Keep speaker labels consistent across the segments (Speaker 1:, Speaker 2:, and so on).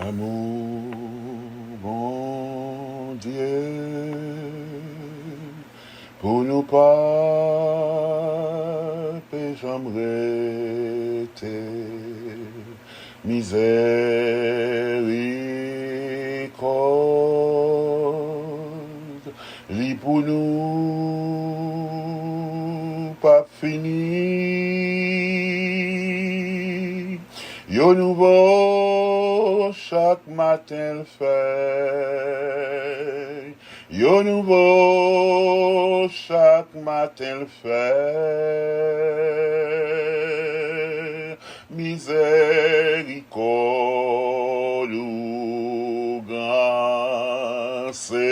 Speaker 1: Amour, bon Dieu, pour nous pas j'aimerais miséricorde, lit pour nous pas fini, yo nouveau chaque matin le fait. Yo nouveau chaque matin le fait. Miséricorde ou grand Seigneur.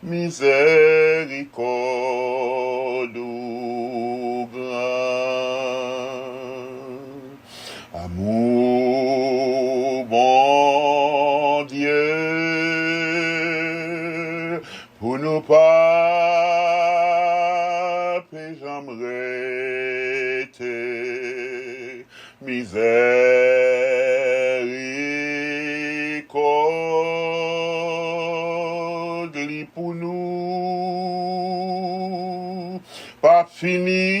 Speaker 1: Miséricorde ou grand amour, bon Dieu, pour nous pas j'aimerais miséricorde, lit pour nous pas fini.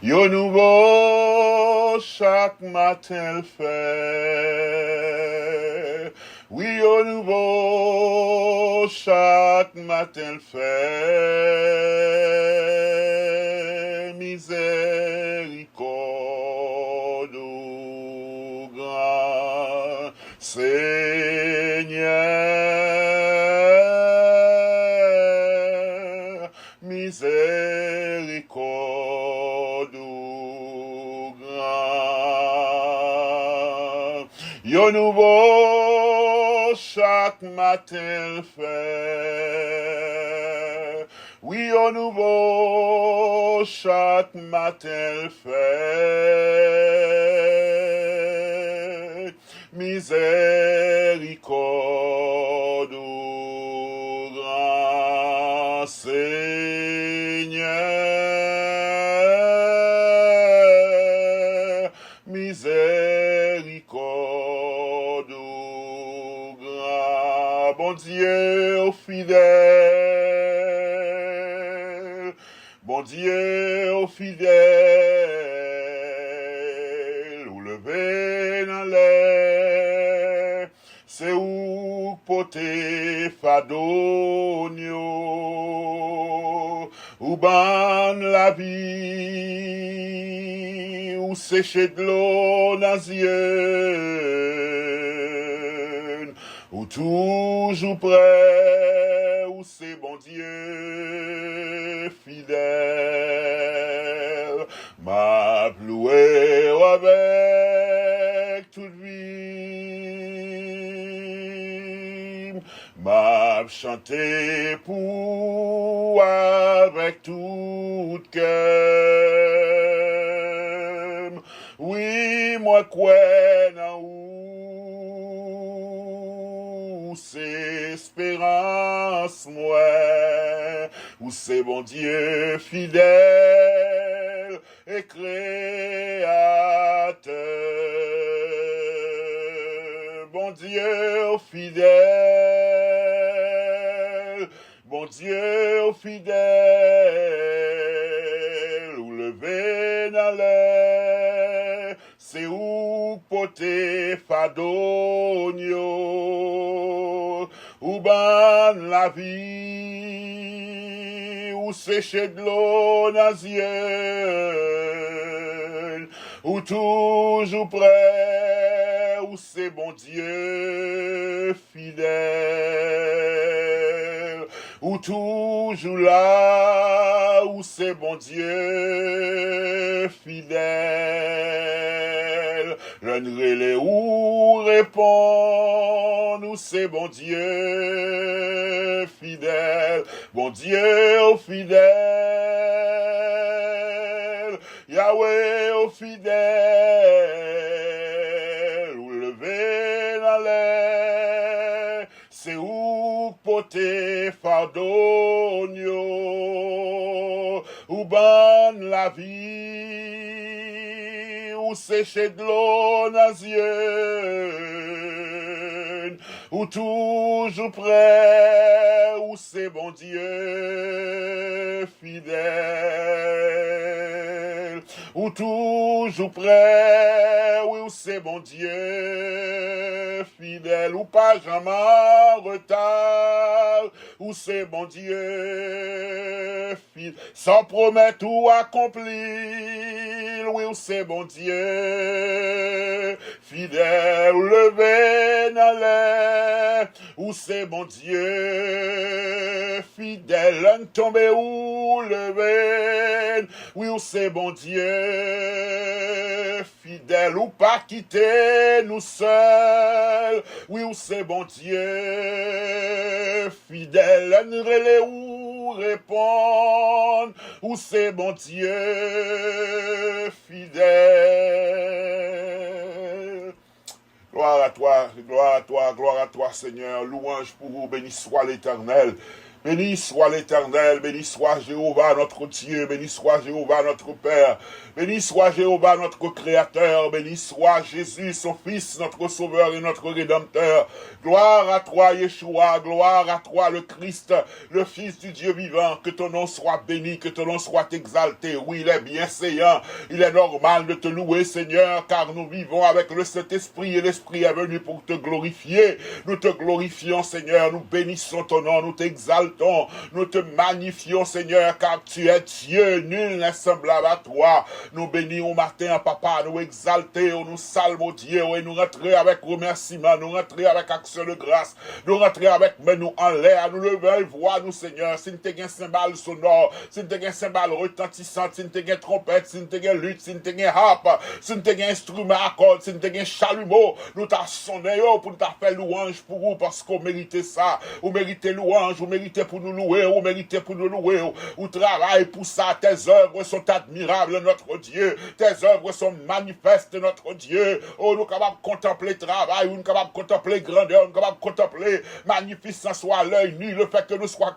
Speaker 1: Yo nouveau chaque matin le fait. Oui, yo nouveau chaque matin le fait. Miséricorde au grand Seigneur. Miséricorde au grand. Yo nouveau chaque matin le fait. Oui, yo nouveau chaque matin le fait. Miséricorde au grand Seigneur. Miséricorde au grand bon Dieu fidèle. Bon Dieu fidèle, ou levé dans l'air, c'est où poté fadonio, ou ban la vie, ou séché de l'eau nazienne, ou toujours prêt, ou c'est bon Dieu fidèle, m'a loué avec toute vie, m'a chanté pour avec tout cœur, oui, moi quoi nan ou c'est espérance moi, ou c'est bon Dieu fidèle et créateur, bon Dieu fidèle, bon Dieu fidèle, ou levé dans l'air, c'est où poté fadonio, ou ban la vie, ou séché de l'eau nazienne, ou toujours prêt, ou c'est bon Dieu fidèle, ou toujours là, où c'est bon Dieu fidèle, l'enrele ou répond, où c'est bon Dieu fidèle, bon Dieu fidèle, Yahweh au fidèle, ou levé dans l'air, c'est où poté fardonio, ou ban la vie, ou sécher de l'eau nazienne, ou toujours prêt, ou c'est bon Dieu fidèle, ou toujours prêt, oui, ou c'est bon Dieu fidèle, ou pas jamais en retard, ou c'est bon Dieu fidèle, sans promettre ou accomplir, oui, ou c'est bon Dieu fidèle, ou levé dans l'air, ou c'est bon Dieu fidèle, un tombé ou levé, oui, ou c'est bon Dieu fidèle, ou pas quitter nous seuls, oui, ou c'est bon Dieu fidèle, un relais ou répondre, ou c'est bon Dieu fidèle. Gloire à toi, gloire à toi, gloire à toi, Seigneur. Louange pour vous, béni soit l'Éternel. Béni soit l'Éternel, béni soit Jéhovah notre Dieu, béni soit Jéhovah notre Père, béni soit Jéhovah notre Créateur, béni soit Jésus, son Fils, notre Sauveur et notre Rédempteur. Gloire à toi, Yeshua, gloire à toi, le Christ, le Fils du Dieu vivant, que ton nom soit béni, que ton nom soit exalté. Oui, il est bienséant, il est normal de te louer, Seigneur, car nous vivons avec le Saint-Esprit et l'Esprit est venu pour te glorifier. Nous te glorifions, Seigneur, nous bénissons ton nom, nous t'exaltons. Nous te magnifions, Seigneur, car tu es Dieu, nul n'est semblable à toi. Nous bénissons au matin, Papa, nous exaltons, nous salmons Dieu, et nous rentrons avec remerciement, nous rentrons avec action de grâce, nous rentrons avec nous en l'air, nous levons voix, nous, Seigneur, si nous avons un cymbale sonore, si nous avons un cymbale retentissant, si nous avons une trompette, si nous avons une lutte, si nous avons une harpe, si nous avons un instrument à cordes, si nous avons un chalumeau, nous t'avons sonné pour nous faire louange pour vous, parce qu'on méritait ça, vous méritez louange, vous méritez pour nous louer, vous méritez pour nous louer, vous travaillez pour ça, tes œuvres sont admirables, notre Dieu, tes œuvres sont manifestes, notre Dieu, oh, nous sommes capables de contempler le travail, nous sommes capables de contempler grandeur, nous sommes capables de contempler magnificence soit à l'œil nu, le fait que nous soyons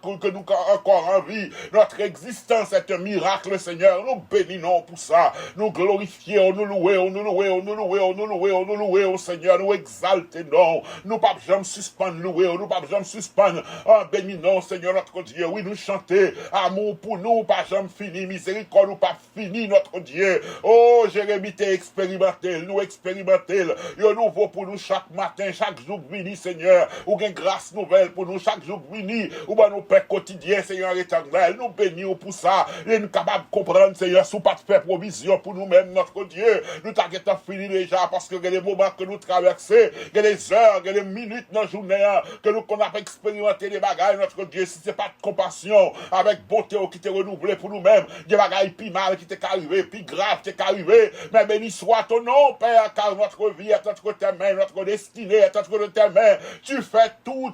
Speaker 1: encore en vie, notre existence est un miracle, Seigneur, nous bénissons pour ça, nous glorifions, nous louons, nous louons, nous louons, nous louons, nous louons, Seigneur, nous exaltons, nous pas jamais suspendre louer, nous pas jamais suspendre, bénissons, Seigneur, notre Dieu, oui, nous chanter, amour pour nous, pas jamais fini, miséricorde, nous pas fini, notre Dieu. Oh, Jérémie, t'es expérimenté, nous expérimenté, un nouveau pour nous chaque matin, chaque jour vini, Seigneur, ou une grâce nouvelle pour nous chaque jour vini, ou ben nous paix quotidien, Seigneur éternel, nous bénissons pour ça, et nous capables de comprendre, Seigneur, sous pas de faire provision pour nous-mêmes, notre Dieu, nous t'inquiétons fini déjà, parce que il y a des moments que nous traversons, il y a des heures, il y a des minutes dans la journée, que nous qu'on a expérimenté des bagailles, notre Dieu, si c'est pas de compassion, avec bonté qui t'est renouvelé pour nous-mêmes, des bagailles plus mal qui t'est arrivé, plus grave qui t'est arrivé, mais béni soit ton nom, Père, car notre vie est entre tes mains, notre destinée est entre tes mains, tu fais tout,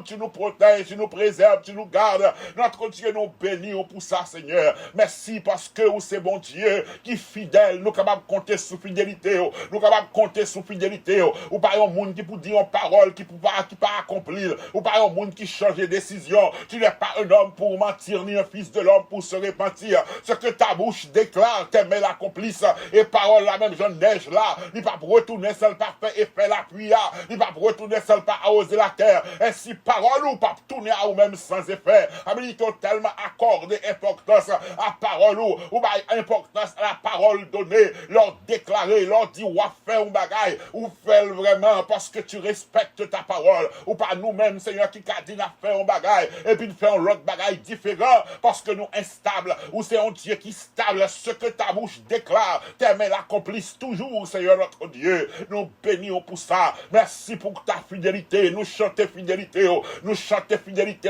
Speaker 1: tu nous protèges, tu nous préserves, tu nous gardes, notre Dieu nous bénit pour ça, Seigneur, merci parce que c'est bon Dieu qui est fidèle, nous capables de compter sous fidélité, nous capables de compter sous fidélité, ou pas un monde qui peut dire une parole qui peut pas accomplir, ou pas un monde qui change de décision, tu n'es pas un homme pour mentir, ni un fils de l'homme pour se repentir. Ce que ta bouche déclare, tes mains l'accomplissent. Et parole la même jeune neige là, ni pas pour retourner seul par fait et fait la pluie, ni pas pour retourner seul par arroser la terre. Ainsi parole ou pas tourner à vous-même sans effet. Amis, ils ont tellement accordé importance à parole ou pas importance à la parole donnée, leur déclarer, leur dire ou à faire un bagaille, ou faire vraiment parce que tu respectes ta parole, ou pas nous-mêmes, Seigneur, qui a dit à faire un bagaille, et puis de faire un autre bagaille différent, parce que nous instables, ou c'est un Dieu qui est stable, ce que ta bouche déclare, tes mains l'accomplissent toujours, Seigneur notre Dieu, nous bénissons pour ça, merci pour ta fidélité, nous chantons fidélité,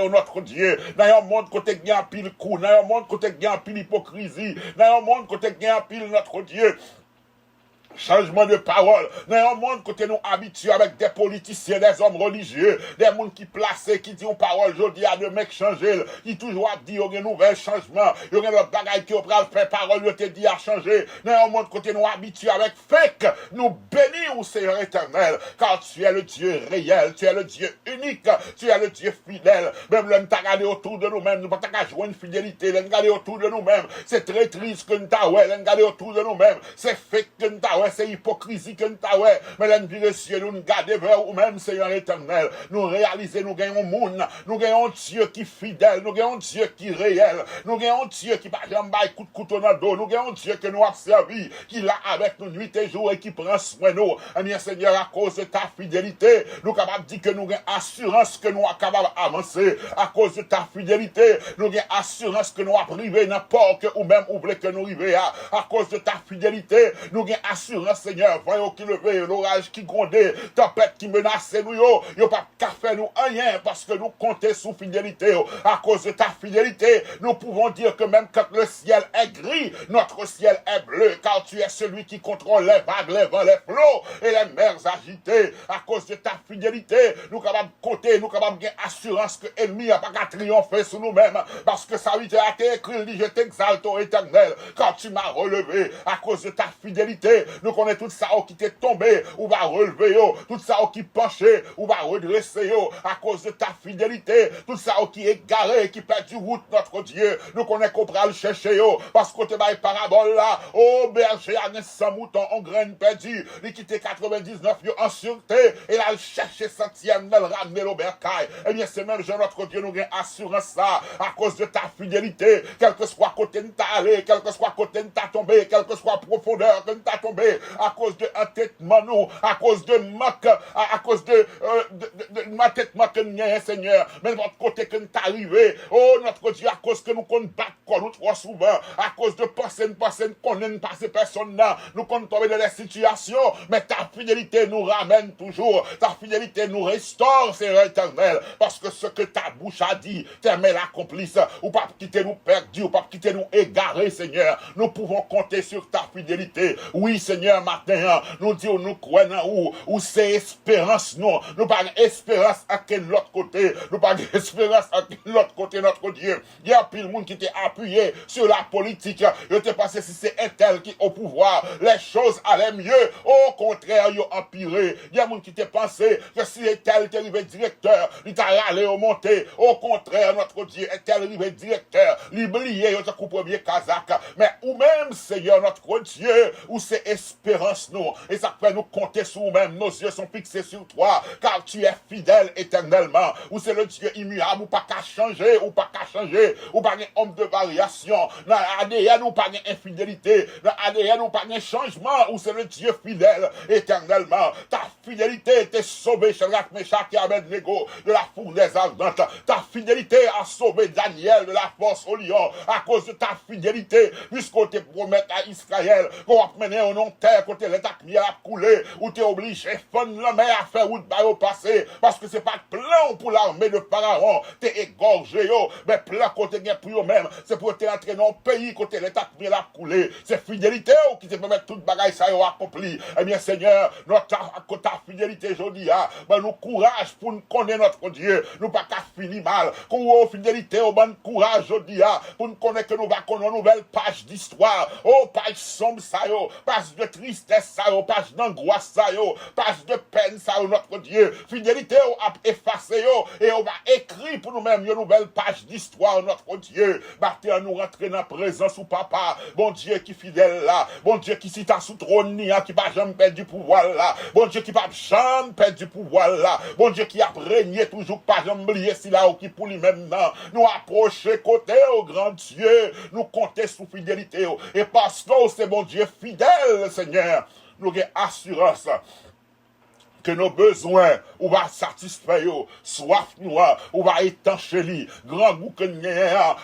Speaker 1: notre Dieu, dans un monde côté gain pile coup, dans un monde côté gain pile hypocrisie, dans un monde côté gain pile notre Dieu, Changement de parole. Dans un monde côté nous habitués avec des politiciens, des hommes religieux, des gens qui placent, qui disent une parole, je dis à de mecs changer, qui toujours dit, il y a un nouvel changement, il y a un bagage qui va faire parole, je te dis à changer. Dans un monde côté nous habitués avec fake, nous bénissons, Seigneur éternel, car tu es le Dieu réel, tu es le Dieu unique, tu es le Dieu fidèle. Même l'homme t'a regardé autour de nous-mêmes, nous pas qu'à jouer une fidélité, l'homme regardé autour de nous-mêmes, c'est très triste que nous t'avons, l'homme regardé autour de nous-mêmes, c'est fake que nous t'avons, c'est hypocrisie que nous t'avons, mais l'homme vire ciel, nous garder vers nous-mêmes, Seigneur éternel, nous réaliser, nous gagnons monde, nous gagnons un Dieu qui est fidèle, nous gagnons un Dieu qui est réel, nous gagnons un Dieu qui par exemple baille coup de couteau dans le dos, nous gagnons un Dieu que nous a servi, qui l'a avec nous nuit et jour et qui prend soin de nous. Eh bien Seigneur, à cause de ta fidélité, nous sommes capables de dire que nous avons assurance que nous sommes capables d'avancer. À cause de ta fidélité, nous avons assurance que nous sommes privés n'importe où même où que nous arrivions. À cause de ta fidélité, nous avons assurance, Seigneur, voyons qui levé, l'orage qui grondait, tempête qui menaçait nous, yo pas qu'à faire nous rien parce que nous comptons sous fidélité. À cause de ta fidélité, nous pouvons dire que même quand le ciel est gris, notre ciel est bleu, car tu es celui qui contrôle les vagues, les vents, les flots et les mers agitées. À cause de ta fidélité, nous capables de compter, nous capables de gagner assurance que l'ennemi n'a pas qu'à triompher sur nous-mêmes, parce que ça a été écrit, dit, je t'exalte au éternel, quand tu m'as relevé. À cause de ta fidélité, nous connaissons tout ça qui t'est tombé, ou va relever, tout ça qui penché, ou va redresser, à cause de ta fidélité, tout ça qui est garé, qui perd du route, notre Dieu, nous connaissons qu'on va le chercher, parce que tu m'as parabole là, oh berger, à 100 moutons, en graine perdue, il quitté 99 en sûreté, et là, il cherchait centième, il ramener l'aubercaille. Eh bien, c'est même, notre Dieu, nous avons assurance ça, à cause de ta fidélité, quel que soit côté de ta allé, quel que soit côté de ta tombé, quelle que soit profondeur que ta tombé, à cause de entêtement nous, à cause de manque, à cause de entêtement que nous avons, Seigneur, mais votre côté que nous arrivé, oh, notre Dieu, à cause que nous qu'on bat nous trop souvent, à cause de penser qu'on n'aime pas ces personnes-là, nous qu'on tombe dans les situations, mais ta fidélité nous ramène toujours, ta fidélité nous restaure, Seigneur éternel, parce que ce que ta bouche a dit, tes mains l'accomplissent, ou pas quitter nous perdus, ou pas quitter nous égarés, Seigneur, nous pouvons compter sur ta fidélité. Oui, Seigneur, matin, nous disons, nous croyons où c'est espérance, non, nous pas espérance à quel l'autre côté, nous pas espérance à quel l'autre côté, notre Dieu. Il y a plus de monde qui t'est appuyé sur la politique, il t'est passé si c'est un tel qui est au pouvoir, les choses allaient mieux, au contraire, ils ont empiré. Il y a des gens qui t'ont pensé que si un tel qui arrivé directeur, il t'a râlé au monté, au contraire, notre Dieu, un tel arrivé directeur, l'oublié, il t'a coupé premier kazakh, mais ou même, Seigneur, notre Dieu, où c'est espérance, nous, et ça fait nous compter sur nous-mêmes, nos yeux sont fixés sur toi, car tu es fidèle éternellement, où c'est le Dieu immuable, ou pas qu'à changer, ou pas un homme de variation, dans l'ADN, ou pas une infidélité, dans l'ADN, ou pas un changement, où c'est le Dieu fidèle éternellement, ta fidélité t'est sauvée, Shadrach, Meshach et Abednego, de la fournaise ardente, ta fidélité a sauvé Daniel de la force au lion, à cause de ta fidélité, puisqu'on te promet à Israël, qu'on va mener au nom terre, côté l'état qui a coulé, où tu es obligé, fond la mer à faire route au passé, parce que c'est pas plan pour l'armée de Pharaon, t'es égorgé, mais plan côté gain pour eux-mêmes, c'est pour t'entrer dans le pays, côté l'état qui a coulé, c'est fidélité qui te permet toute bagaille ça a accompli. Eh bien, Seigneur, ta fidélité, je dis, nous courage pour nous connaître notre Dieu, nous pas qu'à finir mal, qu'on fidélité, au bon courage, je dis, pour nous connaître que nous va connaître une nouvelle page d'histoire, page sombre ça yo, page de tristesse ça yo, page d'angoisse ça yo, page de peine ça yo, notre Dieu, fidélité a effacé yo, et on va écrire pour nous-mêmes une nouvelle page d'histoire, notre Dieu, battez à nous rentrer dans la présence ou papa, bon Dieu qui fidèle là, bon Dieu qui sit à sous trône qui va jamais perdre du pouvoir là, bon Dieu qui va jamais perdre du pouvoir là, bon Dieu qui a régné toujours pas jamais oublier si là ou qui pour lui maintenant, nous approcher côté au grand Dieu, nous compter sous fidélité, et parce que c'est bon Dieu fidèle, Seigneur, nous avons assurance que nos besoins, ou va satisfaire, soif nous, ou va étancher li, grand goût que nous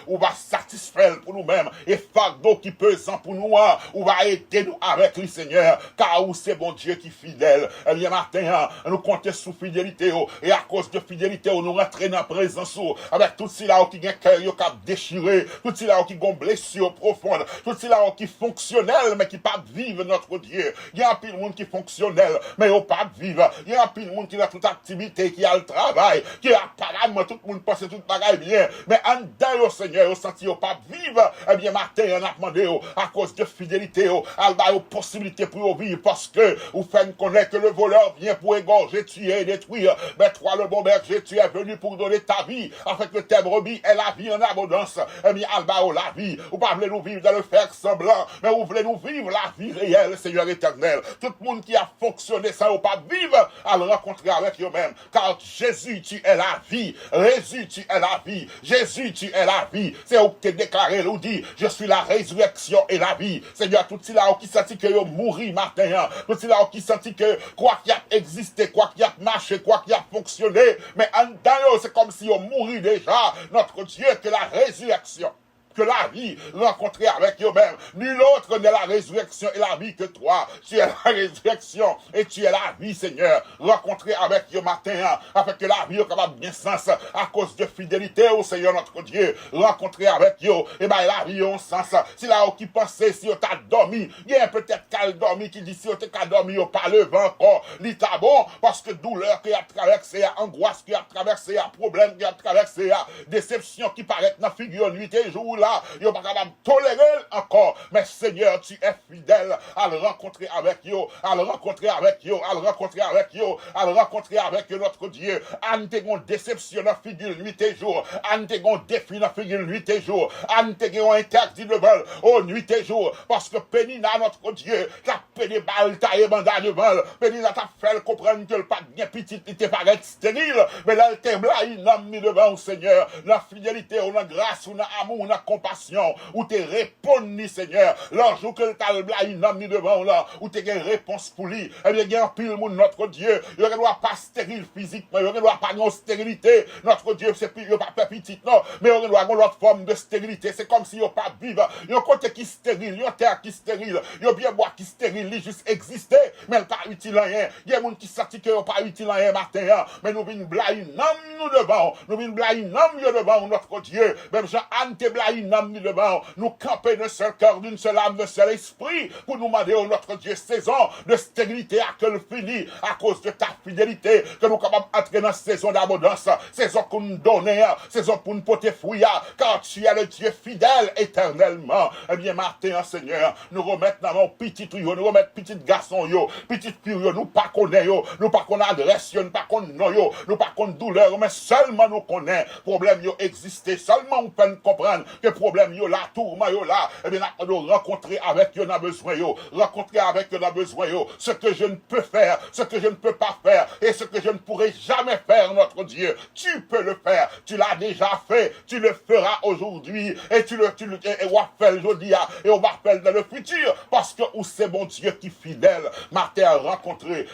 Speaker 1: ou va satisfaire pour nous-mêmes, et fardeau qui pesant pour nous, ou va aider nous avec lui, Seigneur, car c'est bon Dieu qui est fidèle. Eh bien, matin, nous comptons sous fidélité, et à cause de fidélité, nous rentrons dans la présence, avec tout cela qui a un cœur qui a déchiré, tout cela qui a une blessure profonde, tout cela qui est fonctionnel, mais qui pas vivre notre Dieu. Il y a un pile de monde qui est fonctionnel, mais il pas vivre. Il y a un pile de monde qui a toute activité, qui a le travail, qui a apparemment tout le monde pense tout bagaille bien, mais en dedans, Seigneur, au senti pas vivre. Eh bien, matin, on a demandé, à cause de fidélité, à la possibilité pour vivre, parce que vous faites connaître que le voleur vient pour égorger, tuer et détruire. Mais toi, le bon berger, tu es venu pour donner ta vie, afin que tes brebis aient la vie en abondance. Eh bien, alba, la vie. Vous pas voulez nous vivre dans le faire semblant, mais vous voulez nous vivre la vie réelle, Seigneur éternel. Tout le monde qui a fonctionné sans ou pas vivre, à le rencontrer avec eux-mêmes. Car Jésus, tu es la vie. Jésus, tu es la vie. Jésus, tu es la vie. C'est où tu es déclaré, nous dit, je suis la résurrection et la vie. Seigneur, tout cela qui sentit que vous mourir matin, tout cela qui sentit que quoi qu'il a existé, quoi qu'il a marché, quoi qu'il a fonctionné, mais en dedans, c'est comme si on mourit déjà. Notre Dieu, que la résurrection, que la vie rencontrée avec eux-mêmes. Nul autre n'est la résurrection et la vie que toi. Tu es la résurrection et tu es la vie, Seigneur. Rencontrée avec eux matin, afin que la vie soit capable de bien sens à cause de fidélité au Seigneur notre Dieu. Rencontrée avec eux, et bien la vie a un sens. Si là qui pensait, si on t'a dormi, il y a peut-être qu'à dormi qui dit si on t'a dormi, on pas levé encore. L'ita bon, parce que douleur qui a traversé, angoisse qui a traversé, problème qui a traversé, déception qui paraît dans la figure nuit et jour là, yo pas capable de tolérer encore. Mais Seigneur, tu es fidèle à le rencontrer avec yo, à le rencontrer avec yo, à le rencontrer avec yo, à le rencontrer avec notre Dieu. Anne te gon déception dans figure nuit et jour, Anne te gon défi dans figure nuit et jour, Anne te gon interdit le vol, oh nuit et jour, parce que Pénina notre Dieu, t'a pédé balle, t'a ébanda de vol, Pénina t'a fait comprendre que le pas bien petit, il te paraît stérile, mais là, il te blaye, n'a mis devant au Seigneur, la fidélité, on a grâce, on a amour, on a compassion, ou te répondre, Seigneur, l'ange que t'as le blaye, n'a mis devant là, ou te une réponse pour lui, eh bien, il y a un pile, notre Dieu, il ne doit pas stérile physiquement, il ne doit pas une stérilité, notre Dieu, c'est plus, il pas petit, non, mais il doit avoir l'autre forme de stérilité, c'est comme si il n'y a pas vivre, il y a un côté qui stérile, il y a un terre qui stérile, il y a bien bois qui stérile, il juste exister, mais il pas utile rien, il y a des gens qui sortent qui n'ont pas utile rien matin, mais nous venons blayer, nous devant, nous venons blayer, nous devant, notre Dieu, même Jean-Anne te blaye, nous devant, nous camper d'un seul cœur, d'une seule âme, d'un seul esprit, pour nous demander, oh notre Dieu, saison de stérilité à que le fini, à cause de ta fidélité, que nous sommes capables d'entrer dans cette saison d'abondance, saison qu'on nous donne, saison pour nous porter fruit, car tu es le Dieu fidèle éternellement. Eh bien, matin, Seigneur, nous remettons dans mon petit tuyau, nous remettons petit garçon, petit fille, nous pas connaissons, nous pas connaissons adresse, nous pas connaissons, nous pas connaissons douleur, mais seulement nous connaissons, problème existé, seulement on peut comprendre que problème là, tourment là, eh bien, nous rencontrer avec eux, on a besoin, rencontrer avec eux, on a besoin, ce que je ne peux faire, ce que je ne peux pas faire, et ce que je ne pourrai jamais faire, notre Dieu, tu peux le faire, tu l'as déjà fait, tu le feras aujourd'hui, et et on va faire aujourd'hui, et on va faire dans le futur, parce que où c'est mon Dieu qui est fidèle, ma terre rencontrer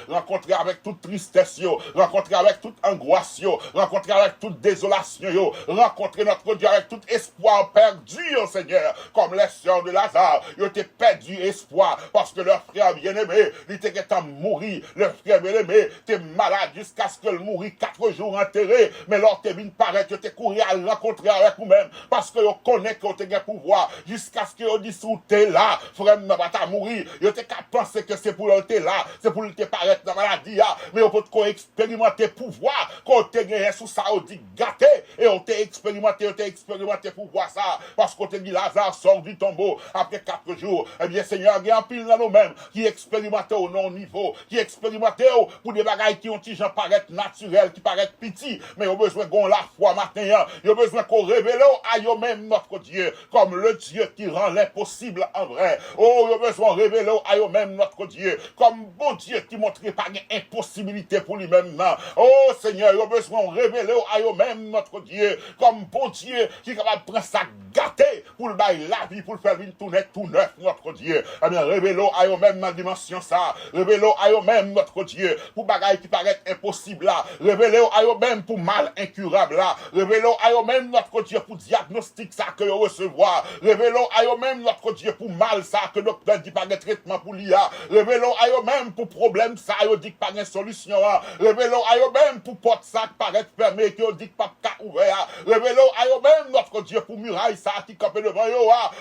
Speaker 1: avec toute tristesse, rencontrer avec toute angoisse, rencontrer avec toute désolation, rencontrer notre Dieu avec tout espoir perdu, Seigneur, comme les sœurs de Lazare, ils ont perdu espoir, parce que leur frère bien-aimé, il était mourir, leur frère bien-aimé, t'es malade jusqu'à ce qu'elle mourit 4 jours enterré, mais leur t'es venu paraître, t'es couru à le rencontrer avec vous-même, parce que vous connaissez que vous avez pouvoir, jusqu'à ce que vous dites, t'es là, frère, mais pas mourir, vous avez qu'à penser que c'est pour t'es là, c'est pour te paraître dans la maladie, mais vous pouvez expérimenter pouvoir, quand vous avez sous ça, vous dites gâté, et vous avez expérimenté pouvoir ça, parce que vous avez dit Lazare sort du tombeau, après 4 jours, eh bien, Seigneur, il y a un pile dans nous-mêmes, qui expérimenté au non-niveau, qui expérimenté pour des bagailles qui ont des gens paraître naturels, qui paraissent petits, mais ils ont besoin qu'on la foi matin, ils ont besoin qu'on révèle à eux-mêmes notre Dieu, comme le Dieu qui rend l'impossible en vrai. Oh, ils ont besoin de révéler à eux-mêmes notre Dieu, comme bon Dieu qui montre pas une impossibilité pour lui-même. Oh Seigneur, ils ont besoin de révéler à eux-mêmes notre Dieu, comme bon Dieu qui est capable de prendre sa gâté pour le bail la vie, pour le faire venir tout neuf, notre Dieu. Eh bien, révèle-le à eux-mêmes dans la dimension ça. Révèle-le à eux-mêmes, notre Dieu, pour bagaille qui paraît impossible là. Révèle-le à eux-mêmes pour mal incurable là. Révèle-le à eux-mêmes, notre Dieu, pour diagnostic ça que vous recevoir. Révèle-le à eux-mêmes, notre Dieu, pour mal ça que le docteur dit pas de traitement pour l'IA. Révèle-le à eux-mêmes pour problème ça, ils dit pas de solution. Révèle-le à eux-mêmes pour porte ça qui paraît fermé, qui dit pas de ouvert. Révèle-le à eux-mêmes, notre Dieu, pour muraille ça qui campe devant eux,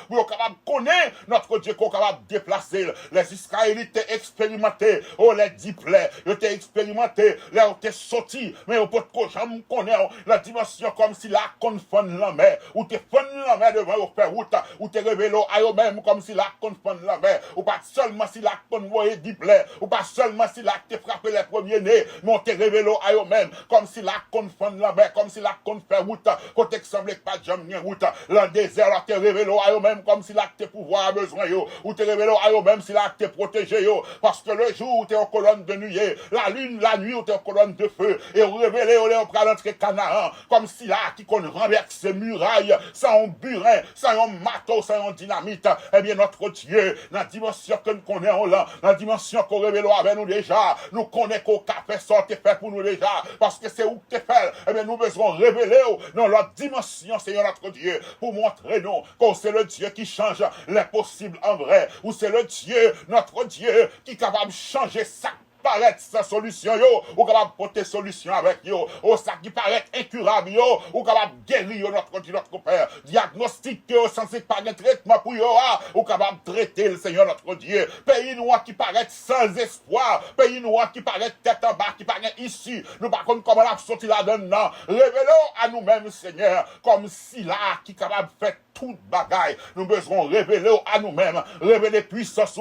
Speaker 1: pour être capable de connaître notre Dieu, qu'on est capable de déplacer. Les Israélites étaient expérimentés, les 10 plaies, ils étaient expérimentés, les ont été sortis, mais on peut jamais connaître la dimension comme si la confond la mer, ou te fond la mer devant au faire route, ou te révèle à eux-mêmes comme si la confond la mer, ou pas seulement si la convoyé 10 plaies, ou pas seulement si la te frappé les premiers-nés, mais on te révèle à eux-mêmes comme si la confond la mer, comme si la confond faire route, côté que semblait pas jamais route, le désert, là te révèle à eux-mêmes comme si la te pouvoir a besoin, ou te révèle à eux-mêmes si la te protégé, parce que le jour où tu es en colonne de nuit, la lune, la nuit où tu es en colonne de feu, et révélé, on est en train d'entrer Canaan, comme si là, qui qu'on renverse ces murailles, sans un burin, sans un marteau, sans un dynamite, eh bien, notre Dieu, dans la dimension que nous connaissons là, dans la dimension qu'on révèle avec nous déjà, nous connaissons qu'au café sorti fait pour nous déjà, parce que c'est où que tu fait, eh bien, nous besoin révéler dans notre dimension, Seigneur notre Dieu, pour montrer nous que c'est le Dieu qui change l'impossible en vrai, ou c'est le Dieu, notre Dieu, qui est capable de changer ça paraît sans solution yo, ou capable porter solution avec yo, ou ça qui paraît incurable yo, ou capable guérir notre Dieu, notre Père, diagnostic yo, sans pas de traitement pour yo, ou capable traiter le Seigneur notre Dieu, pays noir qui paraît sans espoir, pays noir qui paraît tête en bas, qui paraît ici, nous par contre comment la sortir là-dedans, révélons à nous-mêmes Seigneur, comme si là, qui capable de faire toute bagaille, nous besoin révéler à nous-mêmes, révéler puissance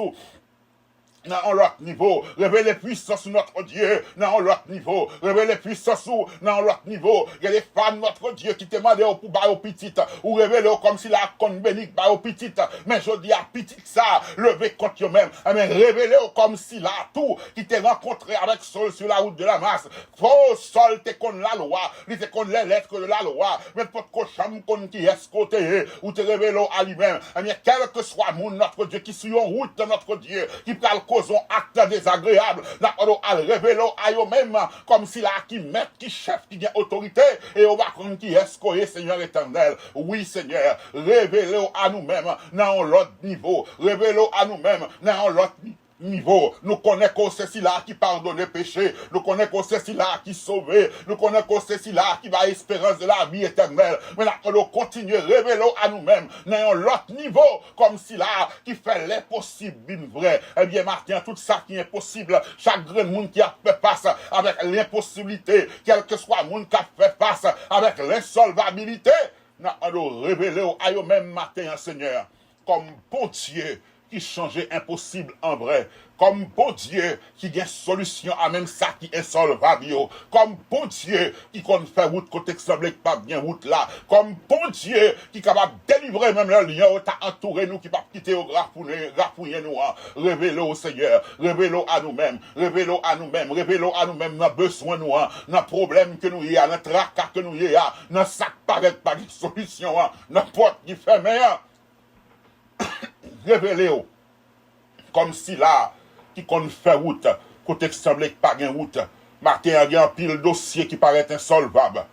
Speaker 1: dans l'autre niveau, révéler puissance sur notre Dieu, dans l'autre niveau, révéler puissance dans l'autre niveau. Il y a des femmes, notre Dieu, qui te demandent pour bailler aux petites, ou révéler comme si la conne bénique baille aux petites, mais je dis à petite ça, levez contre eux-mêmes, mais révéler comme si là, tout, qui t'est rencontré avec Saul sur la route de la masse, faux Saul te connaît la loi, il te connaît les lettres de la loi, mais pour que cham connaît qui est côté, ou te révéler à lui-même, mais quel que soit mon notre Dieu, qui suit en route de notre Dieu, qui parle causons acte désagréable, à révéler à eux-mêmes, comme si là, qui maître, qui chef, qui a autorité, et on va comme qui est Seigneur éternel. Oui, Seigneur, révélez à nous-mêmes, dans l'autre niveau, révélez à nous-mêmes, dans l'autre niveau, nous connaissons que c'est là qui pardonne les péchés, nous connaissons que c'est là qui sauve, nous connaissons que c'est là qui va espérance de la vie éternelle. Mais là, on continue, révélons à nous-mêmes, dans l'autre niveau, comme si là, qui fait l'impossible, bien vrai. Eh bien, Martin, tout ça qui est possible, chaque grand monde qui a fait face avec l'impossibilité, quel que soit le monde qui a fait face avec l'insolvabilité, on doit révéler à eux-mêmes, Martin, Seigneur, comme bon Dieu, qui changeait impossible en vrai, comme bon Dieu qui a une solution à même ça qui est insolvable, comme bon Dieu qui compte faire route côté qui semblait pas bien route là, comme bon Dieu qui est capable de délivrer même le lien, t'as entouré nous qui pas quitter au grafouiller nous, révélez au Seigneur, révélez à nous-mêmes, révélez à nous-mêmes, révélez à nous-mêmes nos besoins nous, nos problèmes que nous y a, notre tracas que nous y a, nos sacs paraît pas de solution, nos portes qui ferment, révélez-vous, comme si là, qui qu'on fait route, côté qui semblait pas de route, Martin, il y a un pile dossier qui paraît insolvable.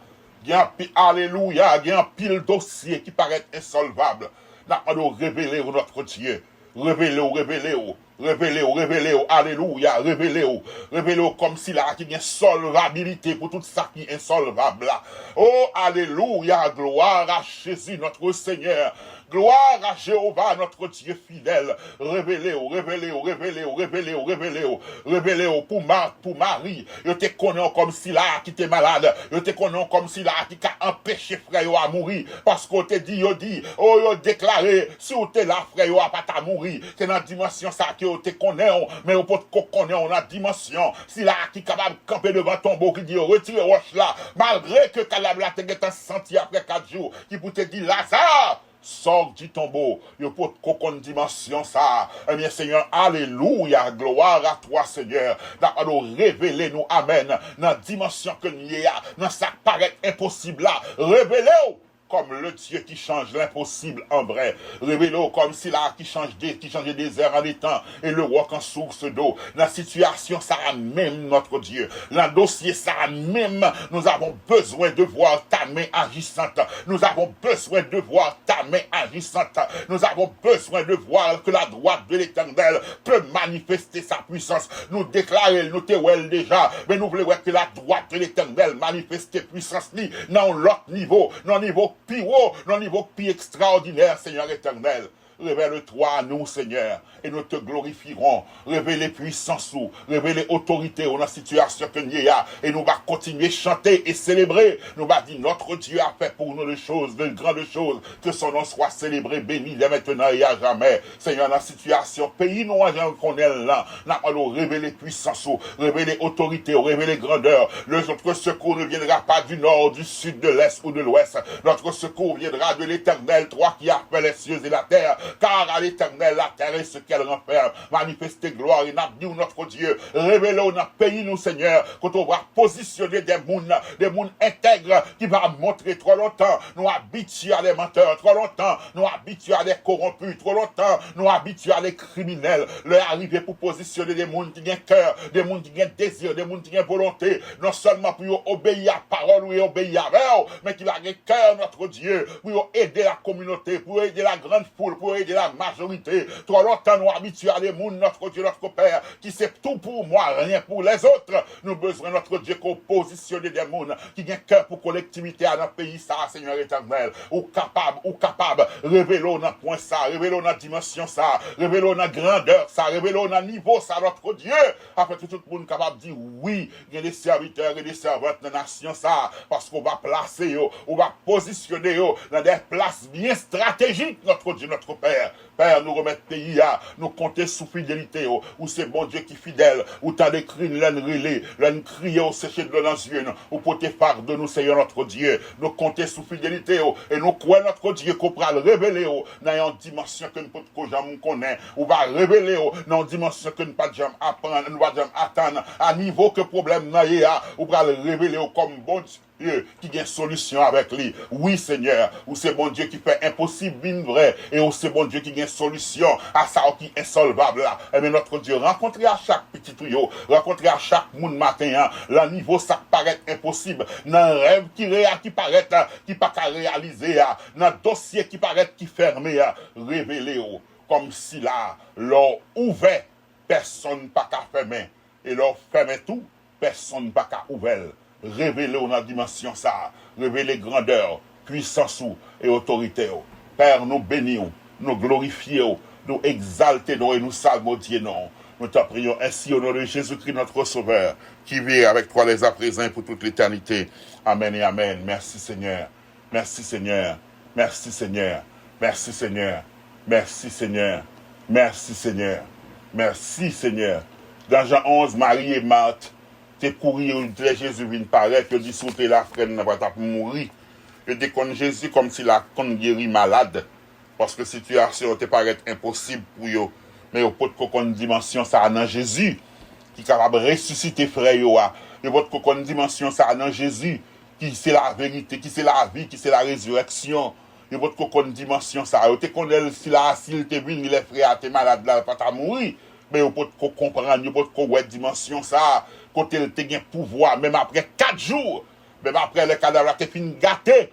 Speaker 1: Il y a un pile, alléluia, il y a un pile dossier qui paraît insolvable. Là, on doit révéler notre Dieu. Révélez-vous, révélez-vous. Révélez-vous, révélez-vous, alléluia, révélez-vous, révélez-vous comme si là, il y a une solvabilité pour tout ça qui est insolvable là. Oh, alléluia, gloire à Jésus, notre Seigneur. Gloire à Jéhovah, notre Dieu fidèle. Révélez-vous, révélez-vous, révélez-vous, révélez-vous, révélez-vous, révélez-vous pour Marc, pour Marie. Je te connais comme si là, qui était malade. Je te connais comme si là, qui a empêché frère à mourir. Parce qu'on te dit, oh, yo déclaré, si on te là, frère, à pas ta mourir. C'est dans la dimension ça que on te connaît, mais on peut te connaître dans la dimension. Si là, qui est capable de camper devant ton beau, qui dit, retirez roche là, malgré que Calab là, te senti après 4 jours, qui peut te dire, Lazare, sort du tombeau, il faut qu'on dimension ça. Eh bien, Seigneur, alléluia, gloire à toi, Seigneur. Nous révéler nous, amen, dans la dimension que nous y a, dans ça paraît impossible là. Révélez-vous. comme le Dieu qui change l'impossible en vrai. Révèle-nous comme si là, qui changeait des airs en étang et le roc en source d'eau. La situation, ça a même notre Dieu. Le dossier, ça a même, nous avons besoin de voir ta main agissante. Nous avons besoin de voir ta main agissante. Nous avons besoin de voir que la droite de l'Éternel peut manifester sa puissance. Nous déclarer, nous téouel déjà, mais nous voulons que la droite de l'Éternel manifeste puissance dans l'autre niveau, dans le niveau plus haut, dans le niveau plus extraordinaire, Seigneur éternel. Révèle-toi à nous, Seigneur, et nous te glorifierons. Révèle puissance ou, révèle autorité ou dans la situation que nous avons, et nous allons continuer à chanter et célébrer. Nous allons dire, notre Dieu a fait pour nous de grandes choses, que son nom soit célébré, béni, dès maintenant et à jamais. Seigneur, dans la situation, pays nous qu'on est là, nous allons révéler puissance ou, révéler autorité ou, révéler grandeur. Notre secours ne viendra pas du nord, du sud, de l'est ou de l'ouest. Notre secours viendra de l'Éternel, toi qui as fait les cieux et la terre. Car à l'Éternel, la terre est ce qu'elle renferme. Manifestez gloire et n'a dit notre Dieu. Révélons notre pays, nous, Seigneur, quand on va positionner des mouns intègres qui vont montrer trop longtemps. Nous habitués à des menteurs, trop longtemps. Nous habitués à des corrompus, trop longtemps. Nous habitués à des criminels. Leur arriver pour positionner des mouns qui ont cœur, des mouns qui ont désir, des mouns qui ont volonté. Non seulement pour obéir à la parole et obéir à eux, mais qui va avoir cœur, notre Dieu, pour aider la communauté, pour aider la grande foule, pour aider la majorité. Trop longtemps, nous habitués à des mouns, notre Dieu, notre Père, qui c'est tout pour moi, rien pour les autres. Nous besoin, notre Dieu, qu'on positionne des mouns, qui ont cœur pour collectivité à notre pays, ça, Seigneur éternel. Ou capable, révélons notre point ça, révélons notre dimension ça, révélons notre grandeur ça, révélons notre niveau ça, notre Dieu. Afin que tout le monde capable de dire oui, il y a des serviteurs et des servantes de la nation ça, parce qu'on va placer, on va positionner dans des places bien stratégiques, notre Dieu, notre Père. Père, nous remettre pays à, nous compter sous fidélité, où c'est bon Dieu qui est fidèle, où t'as des cris, l'un relais, l'un crier au séché de l'eau dans les yeux, ou pour tes fards de nous, Seigneur notre Dieu, nous compter sous fidélité, et nous croyons notre Dieu qu'on pourra le révéler, dans une dimension que nous ne pouvons jamais connaître, ou va révéler, dans une dimension que nous ne pouvons jamais apprendre, nous ne pouvons jamais attendre, à niveau que problème n'a pas, ou va le révéler comme bon Dieu qui a une solution avec lui. Oui, Seigneur, ou c'est bon Dieu qui fait impossible une vraie, et ou c'est bon Dieu qui a une solution à ça qui est insolvable là. Et bien notre Dieu, rencontrer à chaque petit tuyau, rencontrer à chaque monde matin, le niveau ça paraît impossible, dans un rêve qui paraît, qui pas qu'à réaliser, dans un dossier qui paraît qui fermé, révélé, comme si là, l'on ouvert, personne pas qu'à fermer, et l'on fermait tout, personne pas qu'à ouvert. Révélez dans la dimension ça, révélez grandeur, puissance et autorité. Père, nous bénissons, nous glorifions, nous exaltons et nous salvons Dieu non. Nous te prions ainsi au nom de Jésus-Christ notre Sauveur, qui vit avec toi les à présent pour toute l'éternité. Amen et amen. Merci Seigneur. Merci Seigneur. Merci Seigneur. Merci Seigneur. Merci Seigneur. Merci Seigneur. Merci Seigneur. Dans Jean 11, Marie et Marthe, t'es courir, Jésus vient paraître, il dit sauter la freine, n'a pas mourir. Je déconne Jésus comme si la con guérit malade. Parce que la situation te paraît impossible pour eux. Mais au pot de une dimension, ça a dans Jésus, qui est capable de ressusciter frère. Et votre une dimension, ça a dans Jésus, qui c'est la vérité, qui c'est la vie, qui c'est la résurrection. Et votre une dimension, ça a. Te connaît si la s'il te vient, il est frère, t'es malade là, pas mourir. Mais vous pouvez comprendre, vous pouvez voir dimension ça, côté le te pouvoir, même après 4 jours, même après le cadavre te fin gâté,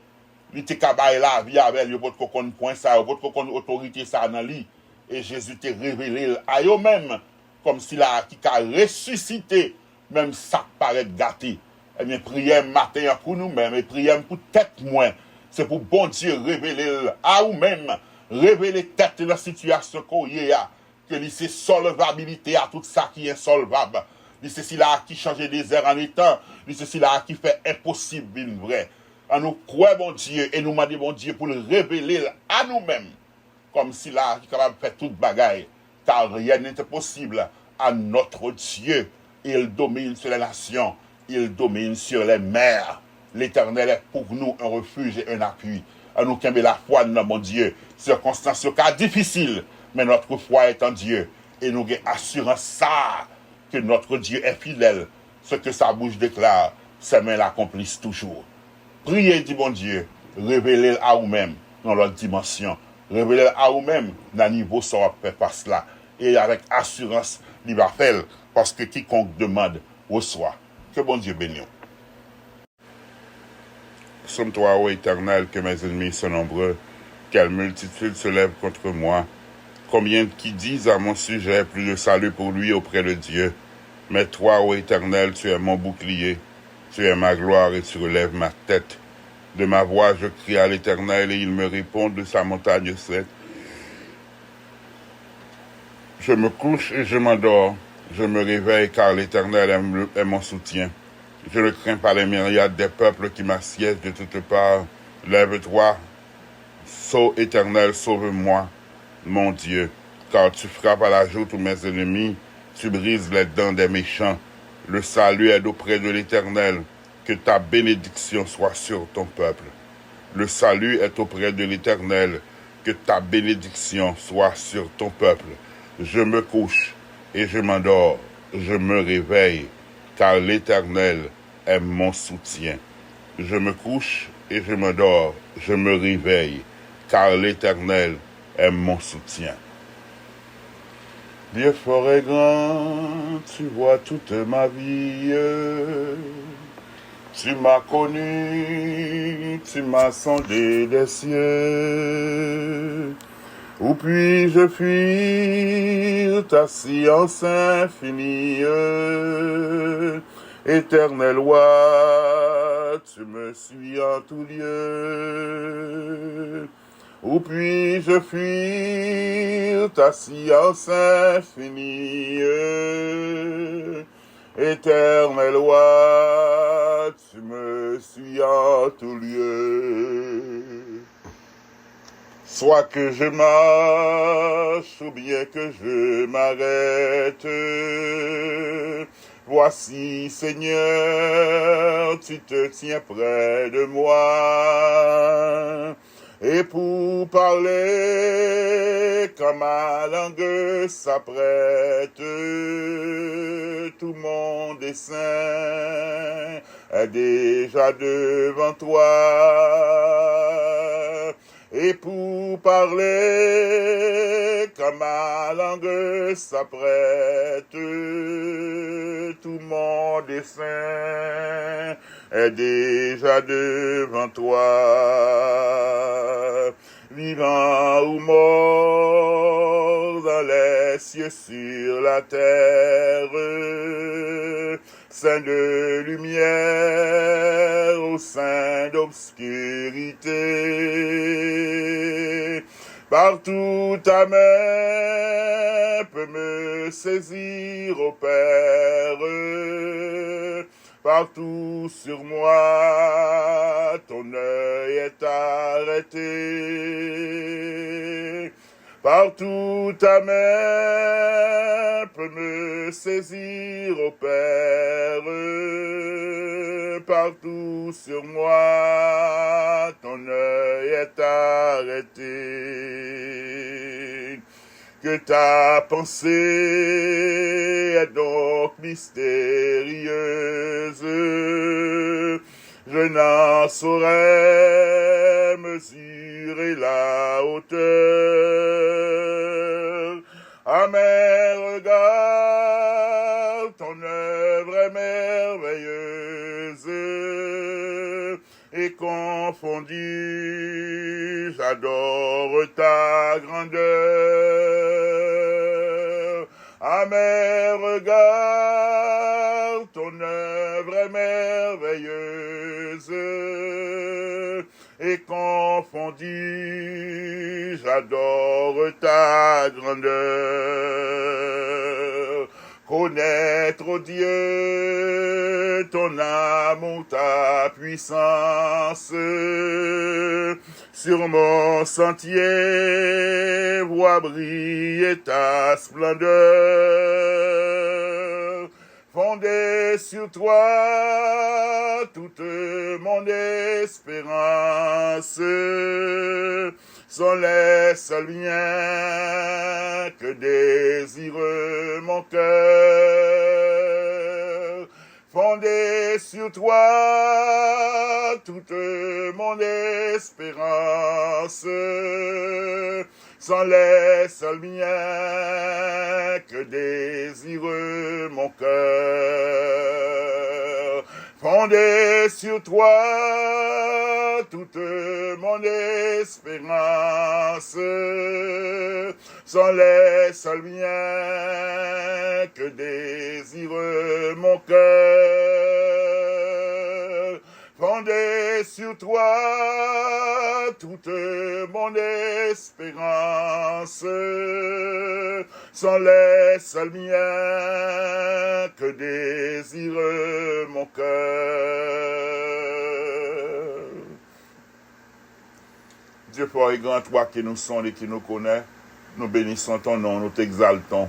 Speaker 1: il te cabaye la vie avec, vous pouvez comprendre point ça, vous pouvez comprendre autorité ça dans lui, et Jésus te révélé à eux-mêmes, comme s'il a qui a ressuscité, même ça paraît gâté. Eh bien, prière matin pour nous-mêmes, et prière pour tête moins, c'est pour bon Dieu révéler à vous-même, révéler tête de la situation qu'on y a. Que c'est solvabilité à tout ça qui est solvable. C'est là qui change des airs en étant. C'est là qui fait impossible une vraie. On nous croit, bon Dieu, et nous demandons, bon Dieu, pour le révéler à nous-mêmes. Comme si là, qui est capable de faire toute bagaille. Car rien n'est possible à notre Dieu. Il domine sur les nations. Il domine sur les mers. L'Éternel est pour nous un refuge et un appui. À nous qui avons la foi dans mon Dieu. Circonstances cas difficiles. Mais notre foi est en Dieu. Et nous avons assurance ça, que notre Dieu est fidèle. Ce que sa bouche déclare, ses mains l'accomplissent toujours. Priez, dit bon Dieu, révéler à vous-même dans l'autre dimension. Révéler à vous-même dans le niveau ça va faire pas cela. Et avec assurance, il va faire parce que quiconque demande reçoit. Que bon Dieu bénisse. Somme-toi, ô Éternel, que mes ennemis sont nombreux, quelle multitude se lève contre moi. Combien qui disent à mon sujet plus de salut pour lui auprès de Dieu. Mais toi, ô Éternel, tu es mon bouclier, tu es ma gloire et tu relèves ma tête. De ma voix, je crie à l'Éternel et il me répond de sa montagne sainte. Je me couche et je m'endors. Je me réveille car l'Éternel est mon soutien. Je ne crains pas les myriades des peuples qui m'assiègent de toutes parts. Lève-toi, Ô Éternel, sauve-moi, mon Dieu, car tu frappes à la joue tous mes ennemis, tu brises les dents des méchants. Le salut est auprès de l'Éternel, que ta bénédiction soit sur ton peuple. Le salut est auprès de l'Éternel, que ta bénédiction soit sur ton peuple. Je me couche et je m'endors, je me réveille, car l'Éternel est mon soutien. Je me couche et je m'endors, je me réveille, car l'Éternel est mon soutien. Dieu fort et grand, tu vois toute ma vie. Tu m'as connu, tu m'as sondé des cieux. Où puis-je fuir ta science infinie? Éternel roi, tu me suis en tout lieu. Où puis-je fuir ta science infinie? Éternel roi, tu me suis en tout lieu. Soit que je marche ou bien que je m'arrête, voici, Seigneur, tu te tiens près de moi. Et pour parler, quand ma langue s'apprête, tout mon dessein est déjà devant toi. Et pour parler, quand ma langue s'apprête, tout mon dessein est déjà devant toi. Vivant ou mort dans les cieux sur la terre, sein de lumière au sein d'obscurité. Partout ta main peut me saisir, ô Père. Partout sur moi, ton œil est arrêté. Partout ta main peut me saisir, ô Père. Partout sur moi, ton œil est arrêté. Que ta pensée est donc mystérieuse, je n'en saurais mesurer la hauteur. À mes regards, ton œuvre est merveilleuse, et confondu, j'adore ta grandeur. À mes regards, ton œuvre est merveilleuse, et confondu, j'adore ta grandeur. Connaître, ô Dieu, ton amour, ta puissance, sur mon sentier, vois briller ta splendeur. Fondé sur toi, toute mon espérance, sont les seuls biens que désire mon cœur. fondé sur toi, toute mon espérance, sans les seuls biens que désire mon cœur. Fondé sur toi, toute mon espérance, sont les seuls biens que désire mon cœur. Fondé sur toi, toute mon espérance, sont les seuls biens que désire mon cœur. Dieu fort et grand, toi qui nous sondes et qui nous connais, nous bénissons ton nom, nous t'exaltons.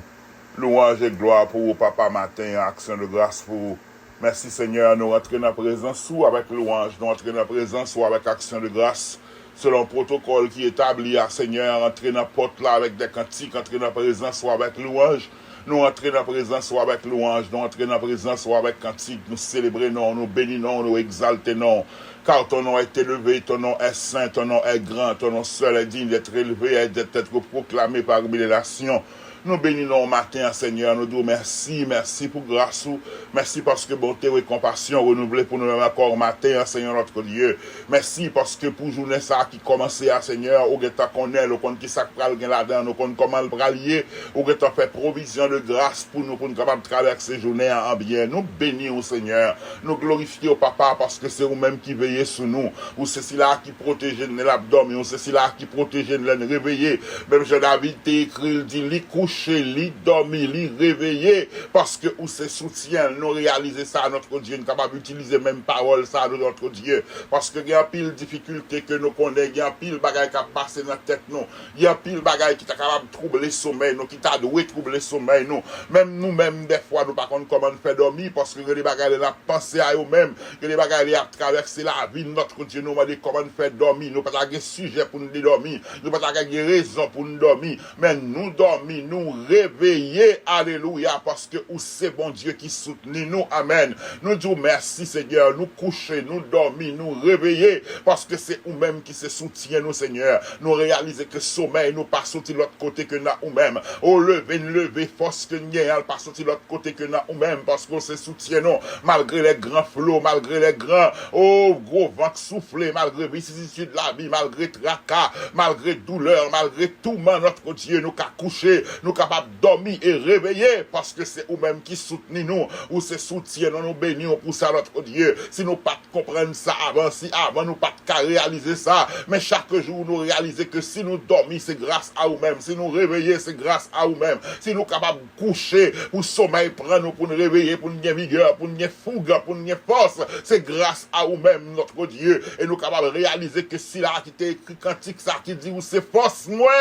Speaker 1: Louange et gloire pour vous, Papa, matin, action de grâce pour vous. Merci Seigneur, nous rentrons dans la présence ou avec louange, nous rentrons dans la présence ou avec action de grâce. Selon le protocole qui est établi à Seigneur, entrer dans la porte là avec des cantiques, entrer dans la présence ou avec louange. Nous entrons dans la présence ou avec louange, nous entrons dans la présence ou avec cantique, nous célébrons, nous bénissons, nous exaltons. Car ton nom est élevé, ton nom est saint, ton nom est grand, ton nom seul est digne d'être élevé et d'être proclamé parmi les nations. Nous bénissons au matin, Seigneur, nous disons merci, merci pour grâce, merci parce que bonté et compassion renouvelées pour nous encore au matin, Seigneur notre Dieu. Merci parce que pour journée ça qui commençait, Seigneur, au geta connaît, au compte qui s'appelle là-dedans, au compte comment le bralier, au geta fait provision de grâce pour nous capables de traverser journée en bien. Nous bénissons, Seigneur, nous glorifions au Papa parce que c'est vous-même qui veillez sur nous, ou c'est cela qui protège l'abdomen, ou c'est cela qui protège le réveillé. Même Jean David t'a écrit, il dit, li couche, li dormi, li réveillé, parce que où c'est soutien, nous réaliser ça, notre Dieu, nous capable d'utiliser même parole ça de notre Dieu, parce que il y a pile difficulté que nous connaissons, il y a pile bagaille qui a passé dans la tête nous, il y a pile bagaille qui t'a capable de troubler le sommeil, nous, qui t'a doué troubler le sommeil nous, même nous-mêmes des fois nous pas comment nous faire dormir, parce que les bagailles la pensée à eux-mêmes, que les bagailles à traverser la vie, notre Dieu nous m'a dit comment nous faire dormir, nous pas de sujet pour nous dormir, nous pas de raison pour nous dormir, mais nous dormir, nous réveiller, alléluia, parce que où c'est bon Dieu qui soutient nous, amen. Nous disons merci Seigneur, nous coucher, nous dormir, nous réveiller, parce que c'est nous-mêmes qui se soutient nous Seigneur. Nous réaliser que sommeil nous pas sorti de l'autre côté que nous même. Au lever, force que nous avons pas sorti de l'autre côté que nous même, parce qu'on se soutient nous, malgré les grands flots, malgré les grands, gros vent soufflé, malgré vicissitude de la vie, malgré tracas, malgré douleur, malgré tout, notre Dieu, nous qu'à coucher, nous capables de dormir et réveiller, parce que c'est vous-même qui soutenez nous, ou c'est soutien, nous bénissons pour ça, notre Dieu. Si nous pas comprendre ça avant, si avant nous pas réaliser ça, mais chaque jour nous réaliser que si nous dormons, c'est grâce à vous-même, si nous réveillons, c'est grâce à vous-même, si nous capables de coucher, pour sommeil prendre nous, pour nous réveiller, pour nous gagner vigueur, pour nous gagner fougue, pour nous gagner force, c'est grâce à vous-même, notre Dieu, et nous capables de réaliser que si là qui t'est écrit cantique ça qui dit où c'est force moi,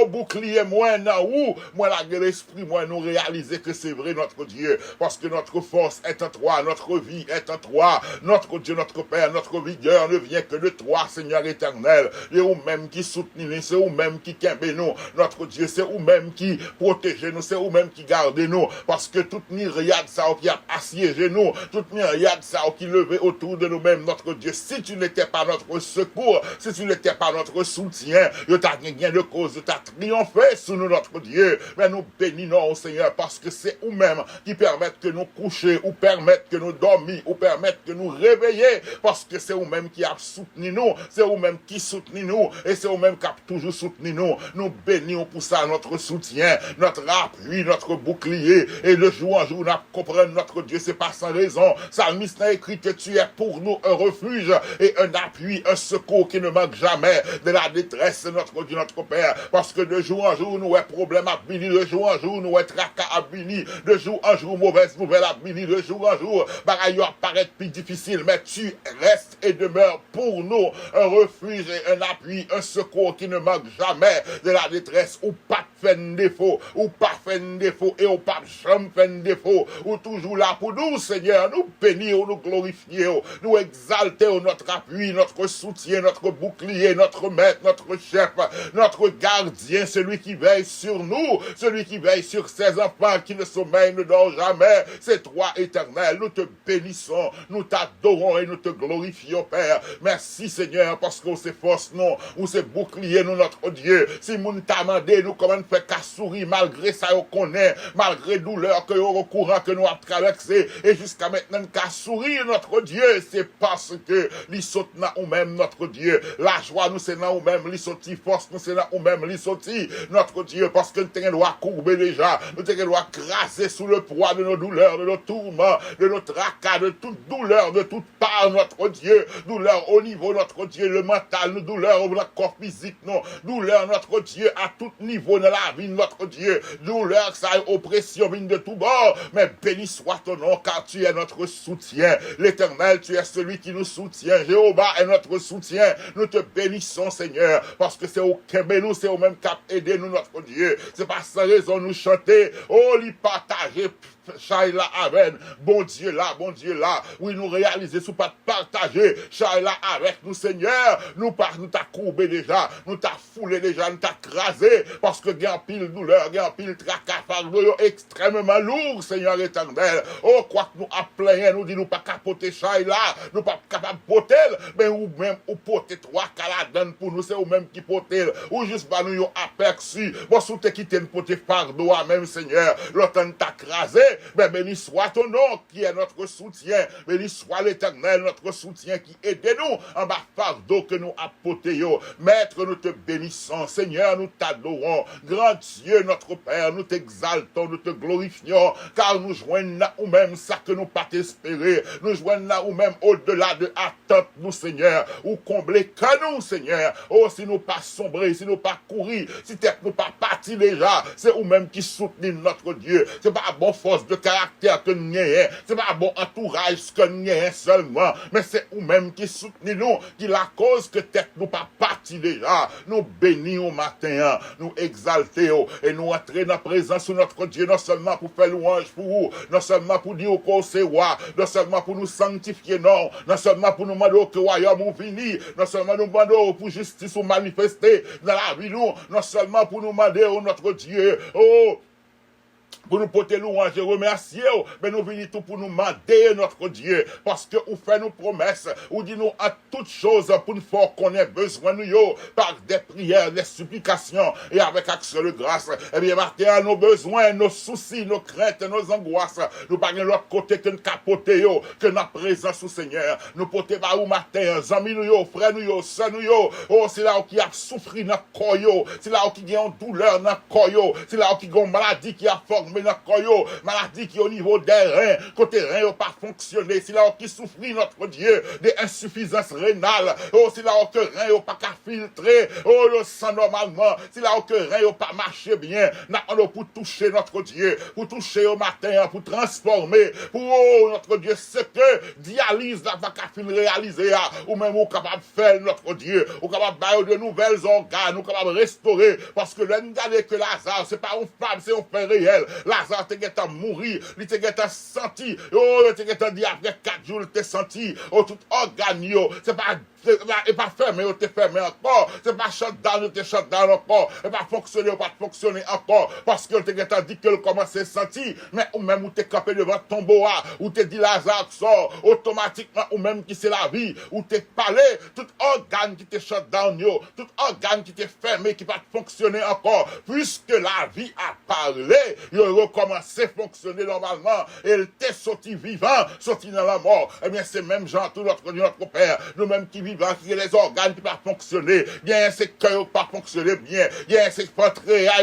Speaker 1: bouclier moi, non, où moi la l'esprit, moi nous réaliser que c'est vrai notre Dieu, parce que notre force est en toi, notre vie est en toi, notre Dieu, notre Père, notre vigueur ne vient que de toi, Seigneur éternel, et vous-même qui soutenez, c'est vous-même qui kembe nous, notre Dieu, c'est vous-même qui protégez nous, c'est vous-même qui gardez nous, parce que toute myriade ça qui a assiégé nous, toute myriade ça qui levait autour de nous-mêmes, notre Dieu, si tu n'étais pas notre secours, si tu n'étais pas notre soutien, tu t'as gagné de cause, tu t'as triomphé sous nous, notre Dieu, mais nous bénissons, Seigneur, parce que c'est vous-même qui permettent que nous coucher, ou permettent que nous dormions, ou permettent que nous réveiller, parce que c'est vous-même qui a soutenu nous, c'est vous-même qui soutenez nous, et c'est vous-même qui a toujours soutenu nous. Nous bénissons pour ça notre soutien, notre appui, notre bouclier, et de jour en jour, nous comprenons notre Dieu, c'est pas sans raison. Psalmiste a écrit que tu es pour nous un refuge, et un appui, un secours qui ne manque jamais de la détresse, notre Dieu, notre Père, parce que de jour en jour, nous avons problème à venir, de jour en jour, nous avons tracas à venir, de jour en jour, mauvaise nouvelle à venir, de jour en jour, bagaille apparaît plus difficile, mais tu restes et demeures pour nous un refuge et un appui, un secours qui ne manque jamais de la détresse, ou pas fait de défaut, ou pas fait de défaut, et ou pas jamais fait de défaut, ou toujours là pour nous, Seigneur, nous bénir, nous glorifier, nous exalter, exalter notre appui, notre soutien, notre bouclier, notre maître, notre chef, notre gardien, celui qui veille sur nous, celui qui veille sur ses enfants, qui ne sommeille, ne dort jamais. C'est toi, Éternel. Nous te bénissons, nous t'adorons et nous te glorifions, Père. Merci, Seigneur, parce qu'on s'efforce, non, ou c'est bouclier, nous, notre Dieu. Si nous t'a demandé, nous, comment faire qu'à sourire, malgré ça, on connaît, malgré douleur que nous recourant, que nous avons traversé, et jusqu'à maintenant, qu'à sourire, notre Dieu, c'est parce que, l'y saute ou même, notre Dieu. La joie, nous, c'est dans ou même, l'y saute, force, nous, c'est dans ou même, l'y saute, notre Dieu, parce que nous t'avons courber déjà, nous t'avons craser sous le poids de nos douleurs, de nos tourments, de nos tracas, de toute douleur, de toute part, notre Dieu, douleur au niveau, notre Dieu, le mental, nous, douleur au corps physique, non, douleur, notre Dieu, à tout niveau de la vie, notre Dieu, douleur, ça est oppression, vigne de tout bord, mais béni soit ton nom, car tu es notre soutien, l'Éternel, tu es celui qui nous soutient, Jéhovah est notre soutien, nous te bénissons, Seigneur, parce que c'est au Kébénou, c'est au même cap, aidez-nous, notre Dieu, c'est pas sans raison nous chanter, oh, l'y partager, Shaila Amen, bon Dieu là, oui, nous réaliser sous pas partager, Shaila avec nous, Seigneur, nous t'a courbé déjà, nous t'a foulé déjà, nous t'a crasé, parce que il y a un pile douleur, il y a un pile tracas, fardeau extrêmement lourd, Seigneur éternel, oh, quoi que nous appelons, nous dit nous pas capoter Shaila, nous pas capable de poter, mais ou même, ou poter trois caladans pour nous, c'est ou même qui poter, ou juste bah nous yon aperçu, bon, sous te quitter nous poter fardeau à même, Seigneur, l'autre t'a crasé, mais béni soit ton nom qui est notre soutien. Béni soit l'Éternel, notre soutien qui aide-nous en bas fardeau que nous apportons. Maître, nous te bénissons. Seigneur, nous t'adorons. Grand Dieu, notre Père, nous t'exaltons, nous te glorifions, car nous joignons là ou même ça que nous pas t'espérer. Nous joignons là ou même au-delà de attente, nous, Seigneur, ou combler que nous, Seigneur. Oh, si nous pas sombrer, si nous pas courir, si peut-être nous pas parti déjà, c'est ou même qui soutenir notre Dieu. C'est pas bon force de caractère que nous avons, c'est pas bon entourage que nous avons seulement, mais c'est ou même qui soutenons nous, qui la cause que tête nous pas parti déjà. Nous bénis au matin, nous exalter et nous entrer dans la présence de notre Dieu, non seulement pour faire louange pour vous, non seulement pour dire qu'on c'est roi, non seulement pour nous sanctifier, non seulement pour nous demander que le royaume ou fini, non seulement nous demander pour justice ou manifester dans la vie, nous, non seulement pour nous demander notre Dieu, oh, pour nous porter louange et remercier, mais nous venons tout pour nous demander notre Dieu, parce que vous faites nos promesses, vous dites nous en toutes choses pour nous faire qu'on ait besoin de nous, par des prières, des supplications, et avec action de grâce. Eh bien, Martin, nos besoins, nos soucis, nos craintes, nos angoisses, nous parlons de l'autre côté que nous capoter, que notre présence au Seigneur, nous porter par où matin, amis nous, frères nous, sœurs nous, oh, c'est là qui a souffert dans le corps, c'est là qui a une douleur dans le corps, c'est là qui a une maladie qui a formé dans le corps, maladie qui est au niveau des reins, côté reins n'a pas fonctionné, c'est là qui souffre notre Dieu, des insuffisances rénales, oh, c'est là que reins n'a pas qu'à filtrer, oh, le sang normalement, c'est là que reins n'a pas marché bien, pour toucher notre Dieu, pour toucher au matin, pour transformer, pour, oh, notre Dieu, ce que dialyse n'a pas qu'à réaliser, ou même ou capable de faire notre Dieu, ou capable de faire de nouvelles organes, ou capable de restaurer, parce que l'on a que Lazare, c'est pas une femme, c'est un fait réel. Lazare te mourir, il te senti, oh, il te dit après 4 jours, il te senti, oh, tout organe, c'est pas fermé, il te fermé encore, c'est pas shutdown, il te shutdown encore, c'est pas fonctionné, pas fonctionner encore, parce que il te dit que le commence à sentir, mais ou même où t'es campé devant ton bois, où te dit Lazare sort, automatiquement, ou même qui c'est la vie, où t'es parlé, tout organe qui te shutdown, tout organe qui t'est fermé, qui va fonctionner encore, puisque la vie a parlé, il recommencé à fonctionner normalement, et il t'est sorti vivant, sorti dans la mort, eh bien c'est même genre tout notre Père, nous-mêmes qui vivons, qui les organes qui pas fonctionner, bien ces cœurs pas fonctionner bien, bien ces pancréas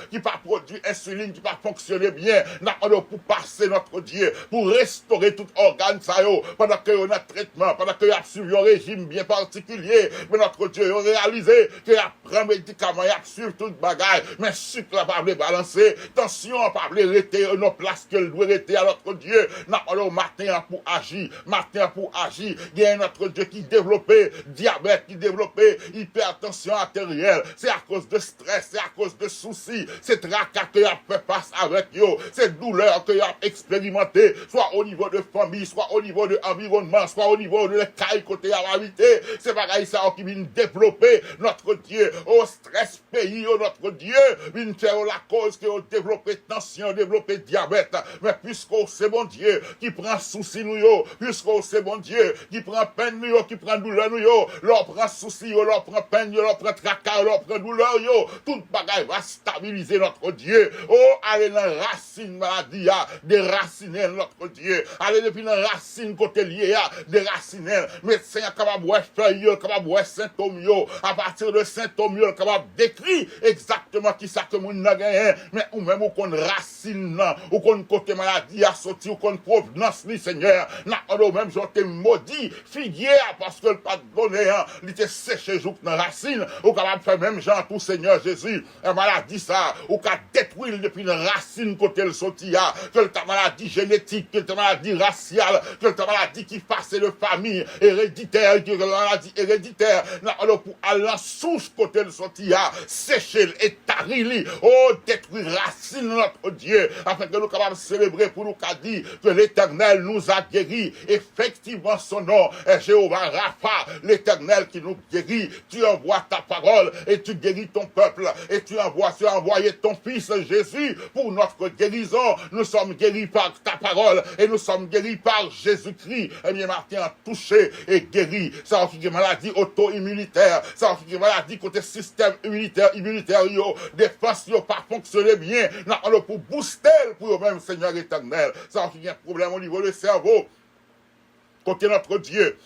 Speaker 1: qui pas produit insuline qui pas fonctionner bien, nous pour passer notre Dieu, pour restaurer tout organe ça pendant que on a traitement, pendant que y a suivi un régime bien particulier, mais notre Dieu a réalisé que y a pris médicament, y a suivi toute bagaille, mais sucre n'a pas balancer, tension n'a pas rester nos places qu'elle doit rester à notre Dieu, nous matin pour agir, il y a notre Dieu qui qui développait diabète, qui développait hypertension artérielle. C'est à cause de stress, c'est à cause de soucis, c'est tracas que a fait face avec yo, c'est douleur que a expérimenté, soit au niveau de famille, soit au niveau de environnement, soit au niveau de l'écaille côté à habité. C'est pareil ça qui vient développer notre Dieu au stress pays, notre Dieu vient faire la cause que développer tension, développer diabète. Mais puisque c'est bon Dieu qui prend souci nous yo, puisque c'est bon Dieu qui prend peine nous yo, qui prend douleur nous yo, leur prend souci yo, leur prend peine yo, leur prend tracas, leur prend douleur yo, toute bagaille va stabiliser notre Dieu. Oh, allez dans la racine maladie, déraciner notre Dieu. Allez depuis la racine côté lié, déraciner. Médecin capable de faire capable de symptômes yo. À partir de symptômes yo, capable d'écrire exactement qui ça que moun n'a gagné. Mais ou même ou qu'on racine, ou qu'on côté maladie a sorti, ou qu'on provenance li Seigneur. N'a pas même j'en te maudit, figuier parce que le pas de donné, il était séché jouk dans racine, ou capable de faire même genre tout Seigneur Jésus. Un maladie ça, ou qu'a détruire depuis la racine côté le sorti, que le maladie génétique, que le maladie raciale, que le maladie qui fasse de famille héréditaire, que le maladie héréditaire, alors pour aller en souche côté le sorti, sécher et tarir, oh, détruire racine notre Dieu, afin que nous capables de célébrer pour nous qu'a dit que l'Éternel nous a guéris. Effectivement, son nom est Jéhovah Rapha, l'Éternel qui nous guérit. Tu envoies ta parole et tu guéris ton peuple, et tu as envoyé ton Fils Jésus pour notre guérison. Nous sommes guéris par ta parole et nous sommes guéris par Jésus-Christ. Eh bien, Martin a touché et guéri. Ça qui est maladie auto-immunitaire, ça qui est maladie côté système immunitaire, yo, défense yo pas fonctionner bien. Non, alors pour booster pour eux-mêmes, Seigneur éternel. Ça qui est un problème au niveau du cerveau. Côté notre Dieu,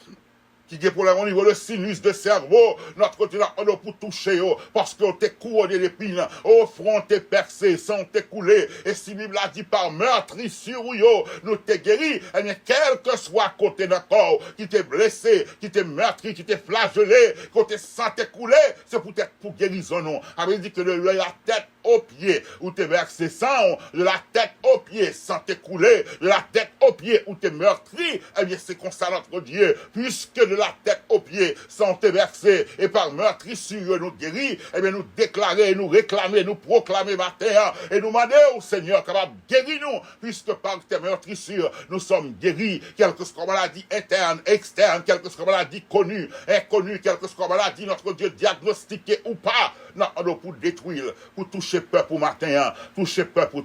Speaker 1: qui est problème au niveau de sinus de cerveau, notre côté là, on pour toucher, parce qu'on t'est couronné d'épines, au front t'es percé, sang t'est coulé, et si la Bible a dit par meurtrissure, nous t'es guéri, eh bien, quel que soit côté d'un corps, qui t'est blessé, qui t'est meurtri, qui t'est flagellé, côté sang t'est coulé, c'est peut-être pour guérison, non. Avait dit que de la tête aux pieds, où t'es versé sang, de la tête aux pieds, sang t'est coulé, de la tête aux pieds, où t'es meurtri, eh bien, c'est comme ça notre Dieu, puisque de la tête aux pieds, sans te verser, et par meurtrissure nous guérir, et bien nous déclarer, nous réclamer, nous proclamer matin, et nous demander au Seigneur capable de guérir nous, puisque par tes meurtrissures, nous sommes guéris, quelle que soit maladie interne, externe, quelle que soit maladie connue, inconnue, quelle que soit maladie, notre Dieu diagnostiqué ou pas, non, pour détruire, pour toucher peuple au matin, toucher peuple.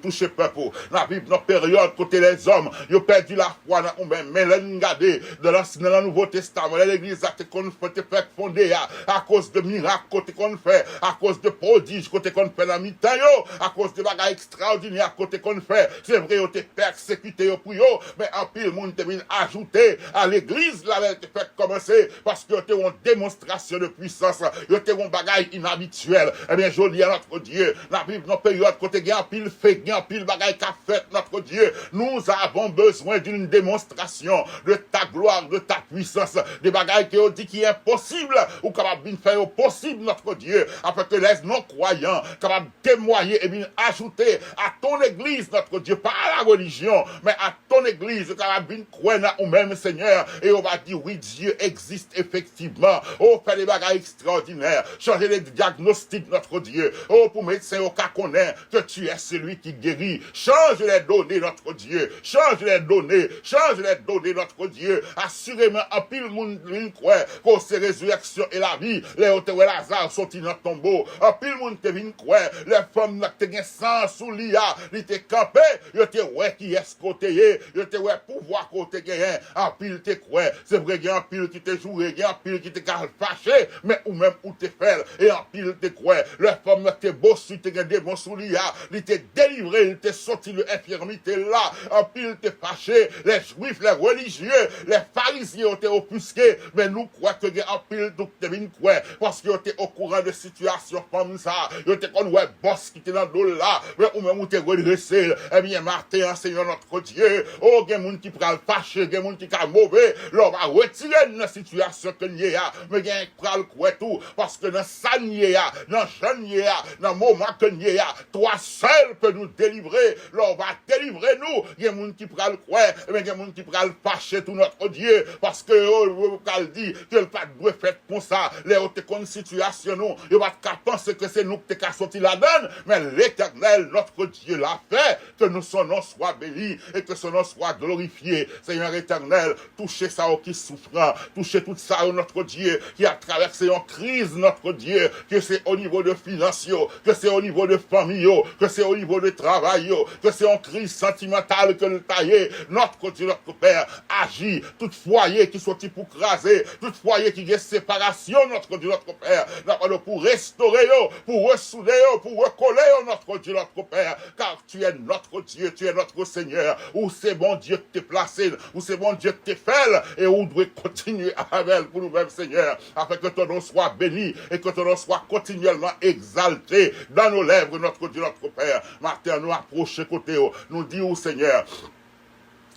Speaker 1: La Bible, dans la période, côté les hommes, ils ont perdu la foi dans eux-mêmes, mais regardez, dans le Nouveau Testament, l'église a été fondée à cause de miracles côté qu'on fait, à cause de prodiges côté qu'on fait dans mi-temps, à cause de bagages extraordinaires côté qu'on fait. C'est vrai, ils ont été persécutés pour eux, mais en pile, le monde a ajouté à l'église, là, elle a été fait commencer, parce qu'ils ont été une démonstration de puissance, ils ont été un bagage inhabituel. Eh bien, je dis à notre Dieu, la Bible, dans la période, côté il y a un pile fait, il y a un pile bagage qu'a fait notre Dieu, nous avons besoin d'une démonstration de ta gloire, de ta puissance, des bagages qui ont dit qu'il est impossible, ou capable de faire possible, notre Dieu, afin que les non-croyants, capables de témoigner et bien ajouter à ton église, notre Dieu, pas à la religion, mais à ton église, capable de croire ou même, Seigneur, et on va dire, oui, Dieu existe effectivement, oh, fait des bagages extraordinaires, changer les diagnostics, notre Dieu, oh, pour médecin au cas qu'on est, que tu es celui qui guérit, change les données, notre Dieu, change les données, notre Dieu, assurément, en pile monde croit qu'on c'est résurrection et la vie, les hôtels Lazare sont dans le tombeau, en pile monde te vient croire, les femmes qui ont sang sous l'IA, ils te campé, ils te ouais qui est ce côté, ils te ouais pouvoir côté gain, en pile te croire, c'est vrai qu'il y a un pile qui te joué, il y a un pile qui te fâché, mais ou même où te fait, et en pile te croire, les femmes qui te bossu, te gain des bons sous l'IA, ils te délivré, ils te sorti de l'infirmité là, en pile te fâché, les juifs, les religieux, les pharisiens ont été offusqués, mais nous croyons que en pile tout devine quoi, parce qu'ils étaient au courant de situations comme ça, ils étaient comme ouais boss qui était dans le là, mais ou même où t'es redressé, eh bien Martin, Seigneur notre Dieu, oh, il y a des gens qui prennent fâché, il y a des gens qui sont mauvais, l'on va retirer dans la situation que n'y a, mais il y a un pral quoi tout, parce que dans ça n'y a, dans jeune n'y a, dans le moment que prisonniers, toi seul peux nous délivrer. L'on va délivrer nous. Il y a des gens qui prennent le croire, mais il y a des gens qui prennent le fâcher tout notre Dieu, parce que on dit que le pas doit faire comme ça. Les autres situation nous, il va pas penser que c'est nous qui t'es sorti la donne, mais l'Éternel, notre Dieu, l'a fait, que nous son nom soit béni et que son nom soit glorifié. Seigneur éternel, touchez ça qui souffrant, touchez tout ça notre Dieu, qui a traversé une crise, notre Dieu, que c'est au niveau de financiers, que c'est au niveau de famille, que c'est au niveau de travail, que c'est en crise sentimentale que le taillé, notre Dieu, notre Père, agit, tout foyer qui sorti pour craser, tout foyer qui est séparation, notre Dieu, notre Père, pour restaurer, pour ressouder, pour recoller, notre Dieu, notre Père, car tu es notre Dieu, tu es notre Seigneur, où c'est bon Dieu que t'es placé, où c'est bon Dieu que t'es fait, et où doit continuer avec pour nous-mêmes, Seigneur, afin que ton nom soit béni, et que ton nom soit continuellement exalté dans nos lèvres, notre Dieu, notre Père. Matin, nous approcher côté, nous disons, Seigneur,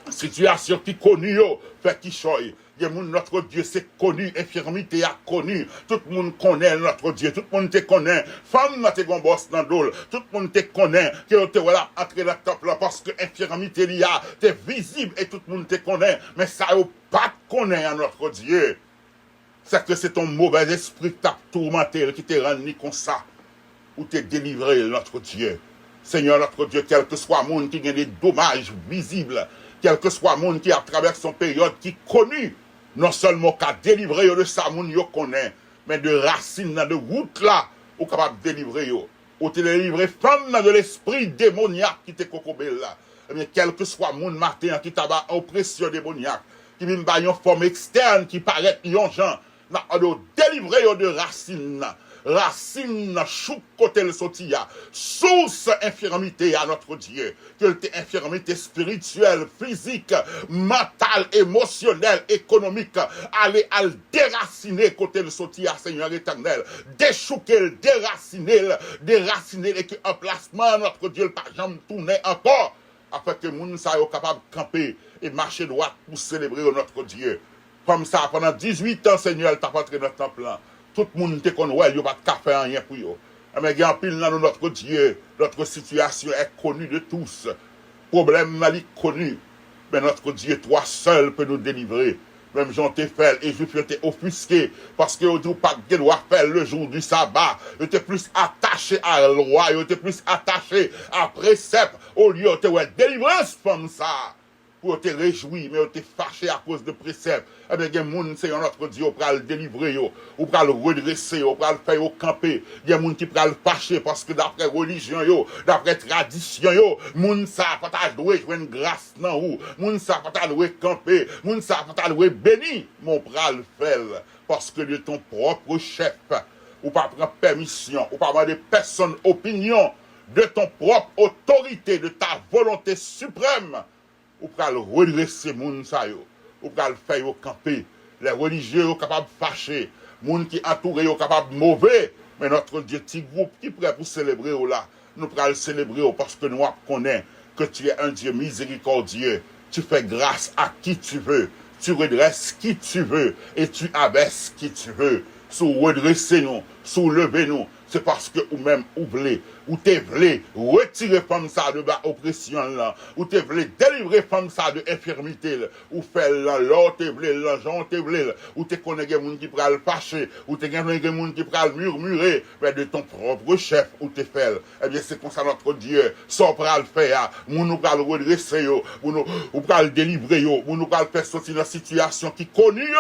Speaker 1: situation qui connue, fait qui choye. Notre Dieu, c'est connu, infirmité a connu. Tout le monde connaît notre Dieu, tout le monde te connaît. Femme, tu es un boss dans l'eau, tout le monde te connaît. Que tu es entré dans le temple parce que infirmité il y a, tu es visible et tout le monde te connaît. Mais ça, il pas te connaît à notre Dieu. C'est que c'est ton mauvais esprit qui t'a tourmenté, qui t'a rendu comme ça, ou t'es délivré, notre Dieu. Seigneur, notre Dieu, quel que soit le monde qui a des dommages visibles, quel que soit le monde qui a traversé son période qui connu, non seulement qu'à délivrer de ça, moun yo connaît, mais de racines de route là, ou capable de délivrer yo. Ou te délivrer femme de l'esprit démoniaque qui te kokobel là. Mais quel que soit le monde matin qui t'a oppression démoniaque, qui vient par une forme externe qui paraît yon gens, on doit délivrer yo de racines. Racine, chou côté le sotia, source infirmité à notre Dieu, que t'es infirmité spirituelle, physique, mentale, émotionnelle, économique, aller à le déraciner côté le sotia, Seigneur éternel, déchouquer, déraciner et que un placement, notre Dieu, par jamais tourner encore, afin que moun sa yo capable de camper et marcher droit pour célébrer notre Dieu. Comme ça, pendant 18 ans, Seigneur, t'as entré dans notre temple là. Tout le monde te connaît, il n'y a pas de café, rien pour eux. Mais il y a un pile dans notre Dieu, notre situation est connue de tous. Problème est connu. Mais notre Dieu, toi seul, peux nous délivrer. Même Jean t'es fait, et je t'ai offusqué, parce que tu n'as pas de droit faire le jour du sabbat. Tu étais plus attaché à la loi, tu étais plus attaché à précepte, au lieu de te délivrance comme ça. Pour te réjouir, mais te fâché à cause de préceptes. Eh bien, il y a des gens, c'est notre Dieu, pour le délivrer, pour le redresser, pour le faire camper. Il y a des gens qui prennent le fâcher parce que d'après religion, d'après tradition, les gens ça pas jouer une grâce dans ou. Les gens ça pas jouer camper, les gens ça pas jouer béni, mon pral fait parce que de ton propre chef, ou pas prendre permission, ou pas demander personne opinion de ton propre autorité, de ta volonté suprême. Ou pour le redresser moun sa yo, ou pour le faire camper. Les religieux sont capables de fâcher, moun qui entourent sont capables de mauvais, mais notre Dieu, petit groupe qui est prêt pour célébrer là, nous pourrons le célébrer parce que nous connaissons que tu es un Dieu miséricordieux, tu fais grâce à qui tu veux, tu redresses qui tu veux, et tu abaisses qui tu veux. Sous redresser nous, soulever nous, c'est parce que ou même oublier, ou t'es voulu retirer femme ça de la oppression là, ou t'es voulu délivrer femme ça de infirmité là, ou faire là, t'es voulu, l'argent t'es voulu, ou t'es connais des gens qui prennent le fâcher, ou t'es connais des gens qui prennent le murmurer, mais de ton propre chef, ou t'es fait. Eh bien, c'est comme ça notre Dieu, sans pral le faire, nous pral redresser, ou pral délivrer, nous pral faire sortir dans une situation qui connue,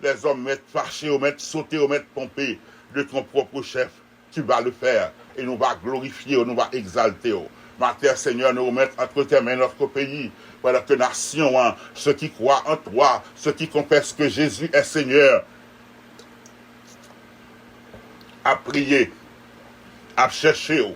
Speaker 1: les hommes mettent fâchés, mettent sauter, mettent pomper de ton propre chef, tu vas le faire et nous va glorifier, nous va exalter. Matin, Seigneur, nous remettre entre tes mains notre pays, voilà que nation, ceux qui croient en toi, ceux qui confessent que Jésus est Seigneur, à prier, à chercher,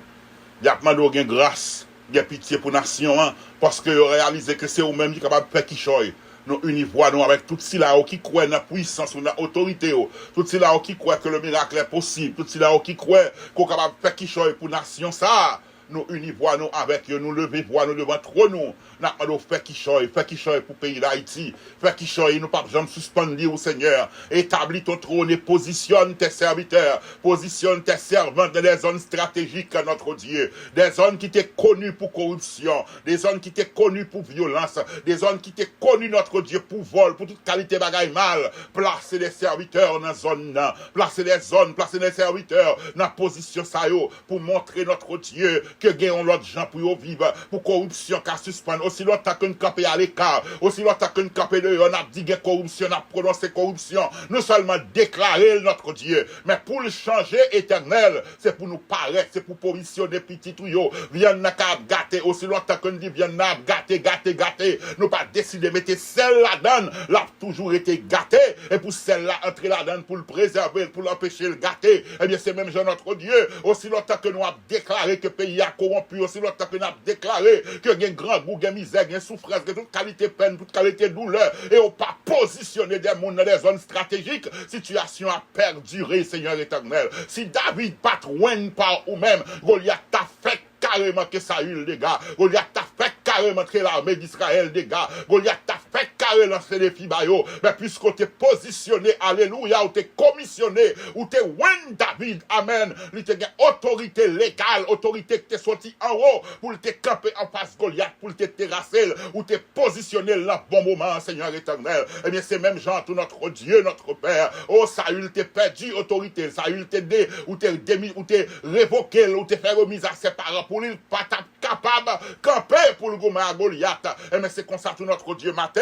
Speaker 1: il y a demandé grâce, il y a pitié pour nation, parce que réalisé que c'est eux-mêmes qui sont capables de faire qui choye. Nous univons nous avec tout cela qui croient dans la puissance ou dans l'autorité, tout cela qui croient que le miracle est possible, tout cela qui croient qu'on est capable de faire qui choye pour nation ça. nous unis voix nous avec eux, nous lever voix nous devant trop nous. N'a pas fait qui choye pour le pays d'Haïti. Fait qui choye, nous pas besoin de suspendre au Seigneur. Établis ton trône et positionne tes serviteurs, positionne tes servants dans des zones stratégiques à notre Dieu. Des zones qui étaient connues pour corruption, des zones qui étaient connues pour violence, des zones qui étaient connues, notre Dieu, pour vol, pour toute qualité bagaille mal. Placer des serviteurs dans la zone, placer des zones, placer des serviteurs dans la position ça yo, pour montrer notre Dieu que gagnons l'autre gens pour vivre, pour corruption qu'à suspendre. Aussi longtemps qu'une campé à l'écart, aussi longtemps qu'une campé de on a dit que corruption, on a prononcé corruption, nous seulement déclarer notre Dieu, mais pour le changer éternel, c'est pour nous paraître, c'est pour positionner petit tuyau, vienne n'a qu'à gâter, aussi longtemps qu'on dit vienne n'a gâter, nous pas décider de mettre celle là-dedans, l'a toujours été gâté, et pour celle-là entrer là-dedans pour le préserver, pour l'empêcher de le gâter, eh bien c'est même Jean notre Dieu, aussi longtemps que nous avons déclaré que le pays a corrompu, aussi longtemps que nous avons déclaré que il y a un grand goût, il y a misère, il y a souffrance, il y a toute qualité peine, toute qualité douleur, et on pas positionner des mondes dans des zones stratégiques, situation a perduré, Seigneur éternel. Si David pas loin par ou même, Goliath t'a fait carrément que ça eu les gars. Goliath t'a fait carrément que l'armée d'Israël des gars. Goliath t'a fait carrément lancer les fibayo. Mais puisqu'on t'est positionné, alléluia, ou t'es commissionné, ou t'es win David, amen. Il t'est autorité légale, autorité qui t'est sorti en haut, pour te camper en face Goliath, pour te terrasser, ou t'es positionné là, bon moment, Seigneur éternel. Eh bien, c'est même genre tout notre Dieu, notre Père. Oh, Saül t'est perdu autorité, Saül t'est ou t'es révoqué, ou t'es fait remise à ses parents, pour lui pas capable de camper pour le goumer à Goliath. Et mais c'est comme ça tout notre Dieu matin,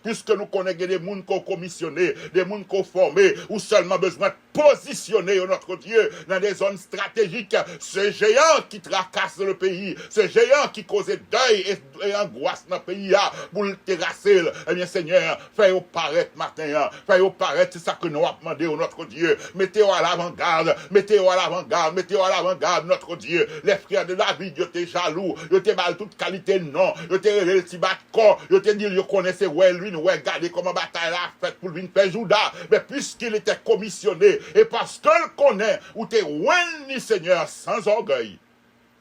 Speaker 1: puisque nous connaissons des gens qu'on commissionné, des gens qu'on formé, ou seulement besoin de positionner notre Dieu dans des zones stratégiques. Ce géant qui tracasse le pays, ce géant qui cause deuil et angoisse dans le pays, pour le terrasser. Eh bien Seigneur, fais-le paraître matin, fais-le paraître, c'est ça que nous avons demandé au notre Dieu. Mettez-le à l'avant-garde, mettez-le à l'avant-garde, mettez-le à l'avant-garde, notre Dieu. Les frères de David, ils étaient jaloux, ils étaient mal toute qualité, non, ils étaient le petit corps, ils étaient dit, ils connaissaient, ouais, lui, ouais, regardez comment bataille a fait pour lui faire Judas, mais puisqu'il était commissionné, et parce qu'il connaît, ou t'es ni Seigneur, sans orgueil,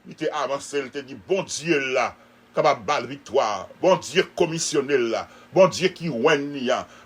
Speaker 1: il était avancé, il était dit, bon Dieu là, capable de victoire, bon Dieu commissionné là, bon Dieu qui ouenne,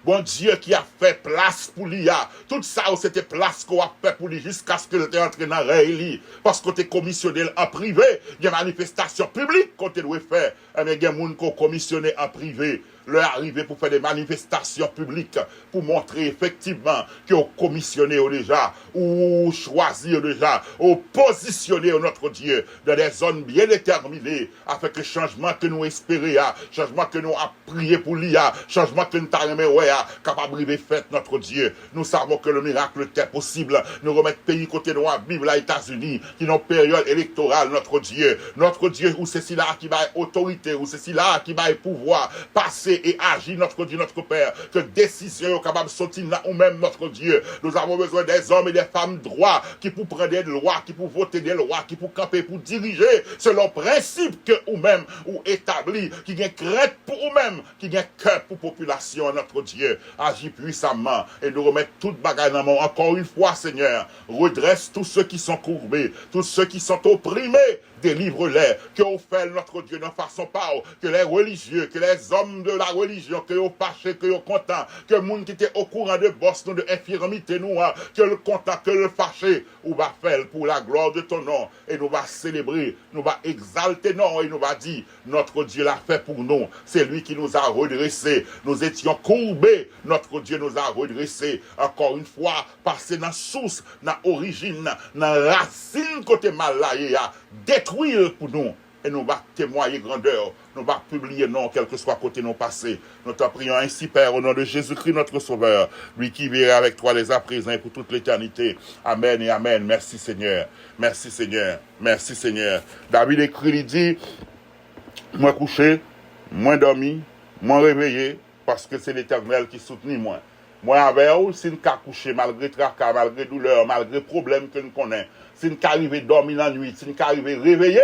Speaker 1: bon Dieu qui a fait place pour lui. Tout ça, c'était place qu'on a fait pour lui jusqu'à ce qu'il était entré dans le parce qu'on était commissionné en privé. Il y a une manifestation publique qu'on doit faire. Mais il y a des gens qui ont commissionné en privé. Leur arrivé pour faire des manifestations publiques, pour montrer effectivement qu'ils ont commissionné déjà, ou choisi déjà, ou positionné notre Dieu dans des zones bien déterminées, afin que le changement que nous espérions, changement que nous avons prié pour lui, changement que nous avons capable de faire notre Dieu. Nous savons que le miracle était possible. Nous remettre pays côté noir, vivre les États-Unis, qui n'ont période électorale, notre Dieu, où c'est là qui va autorité, où c'est là qui va pouvoir passer et agir, notre Dieu, notre Père, que décision capable de sortir là ou même notre Dieu. Nous avons besoin des hommes et des femmes droits qui pour prendre des lois, qui pour voter des lois, qui pour camper, pour diriger selon principe que ou même ou établi, qui gagne crainte pour ou même, qui gagne cœur pour population, notre Dieu. Agis puissamment et nous remettre toute bagaille dans le monde. Encore une fois, Seigneur, redresse tous ceux qui sont courbés, tous ceux qui sont opprimés, délivre-les, que on fait notre Dieu de façon pas, que les religieux, que les hommes de la religion, que on fâché, que on content, que le monde qui était au courant de boss, nous, de infirmité, nous, que le content, que le fâché, ou va faire pour la gloire de ton nom, et nous va célébrer, nous va exalter, non, et nous va dire, notre Dieu l'a fait pour nous, c'est lui qui nous a redressés, nous étions courbés, notre Dieu nous a redressés, encore une fois, passer dans la source, dans l'origine, dans la racine côté mal là, détruire pour nous et nous va témoigner grandeur, nous va publier non, quel que soit côté nos passés. Nous t'en prions ainsi, Père, au nom de Jésus-Christ, notre Sauveur, lui qui vit avec toi les à présent et pour toute l'éternité. Amen et Amen. Merci Seigneur. Merci Seigneur. Merci Seigneur. David écrit, il dit, moi couché, moi dormi, moi réveillé, parce que c'est l'Éternel qui soutenit moi. Moi avec vous, si nous avons couché malgré tracas, malgré douleur, malgré problème que nous connaissons, si nous arrivons à dormir la nuit, si nous arrivons à réveiller,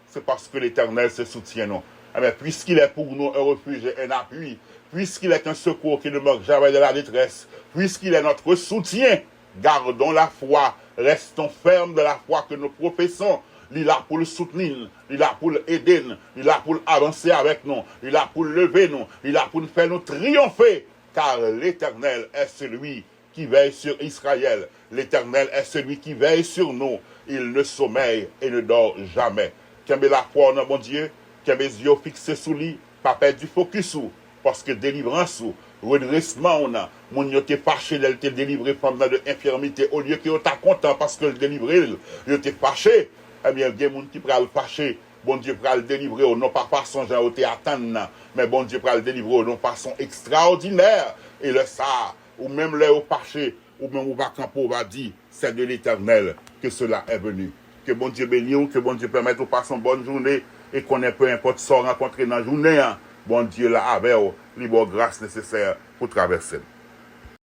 Speaker 1: c'est parce que l'Éternel se soutient nous. Mais puisqu'il est pour nous un refuge et un appui, puisqu'il est un secours qui ne manque jamais de la détresse, puisqu'il est notre soutien, gardons la foi, restons fermes de la foi que nous professons, il est là pour le soutenir, il est là pour l'aider, il est là pour avancer avec nous, il est là pour lever nous, il est là pour nous faire nous triompher, car l'Éternel est celui qui veille sur Israël. L'Éternel est celui qui veille sur nous. Il ne sommeille et ne dort jamais. Qu'aime la foi en mon Dieu, qu'aime les yeux fixés sur lui, pas perdre du focus sur, parce que délivrance ou redressement on a, mon yo te fâché, elle te délivré pendant de infirmité, au lieu que yo t'a content parce que le délivré, yo te fâché, eh bien, il y a des gens qui pral fâché, bon Dieu pral le délivrer, non pas façon genre au te attendre, mais bon Dieu pral le délivrer, non façon extraordinaire, et le ça, ou même les au fâché, ou même au vacampo va dire, c'est de l'Éternel que cela est venu. Que bon Dieu bénisse, que bon Dieu permette de passer une bonne journée, et qu'on ait peu importe ce qu'on rencontre dans la journée, bon Dieu là avec les bonnes grâces nécessaires pour traverser.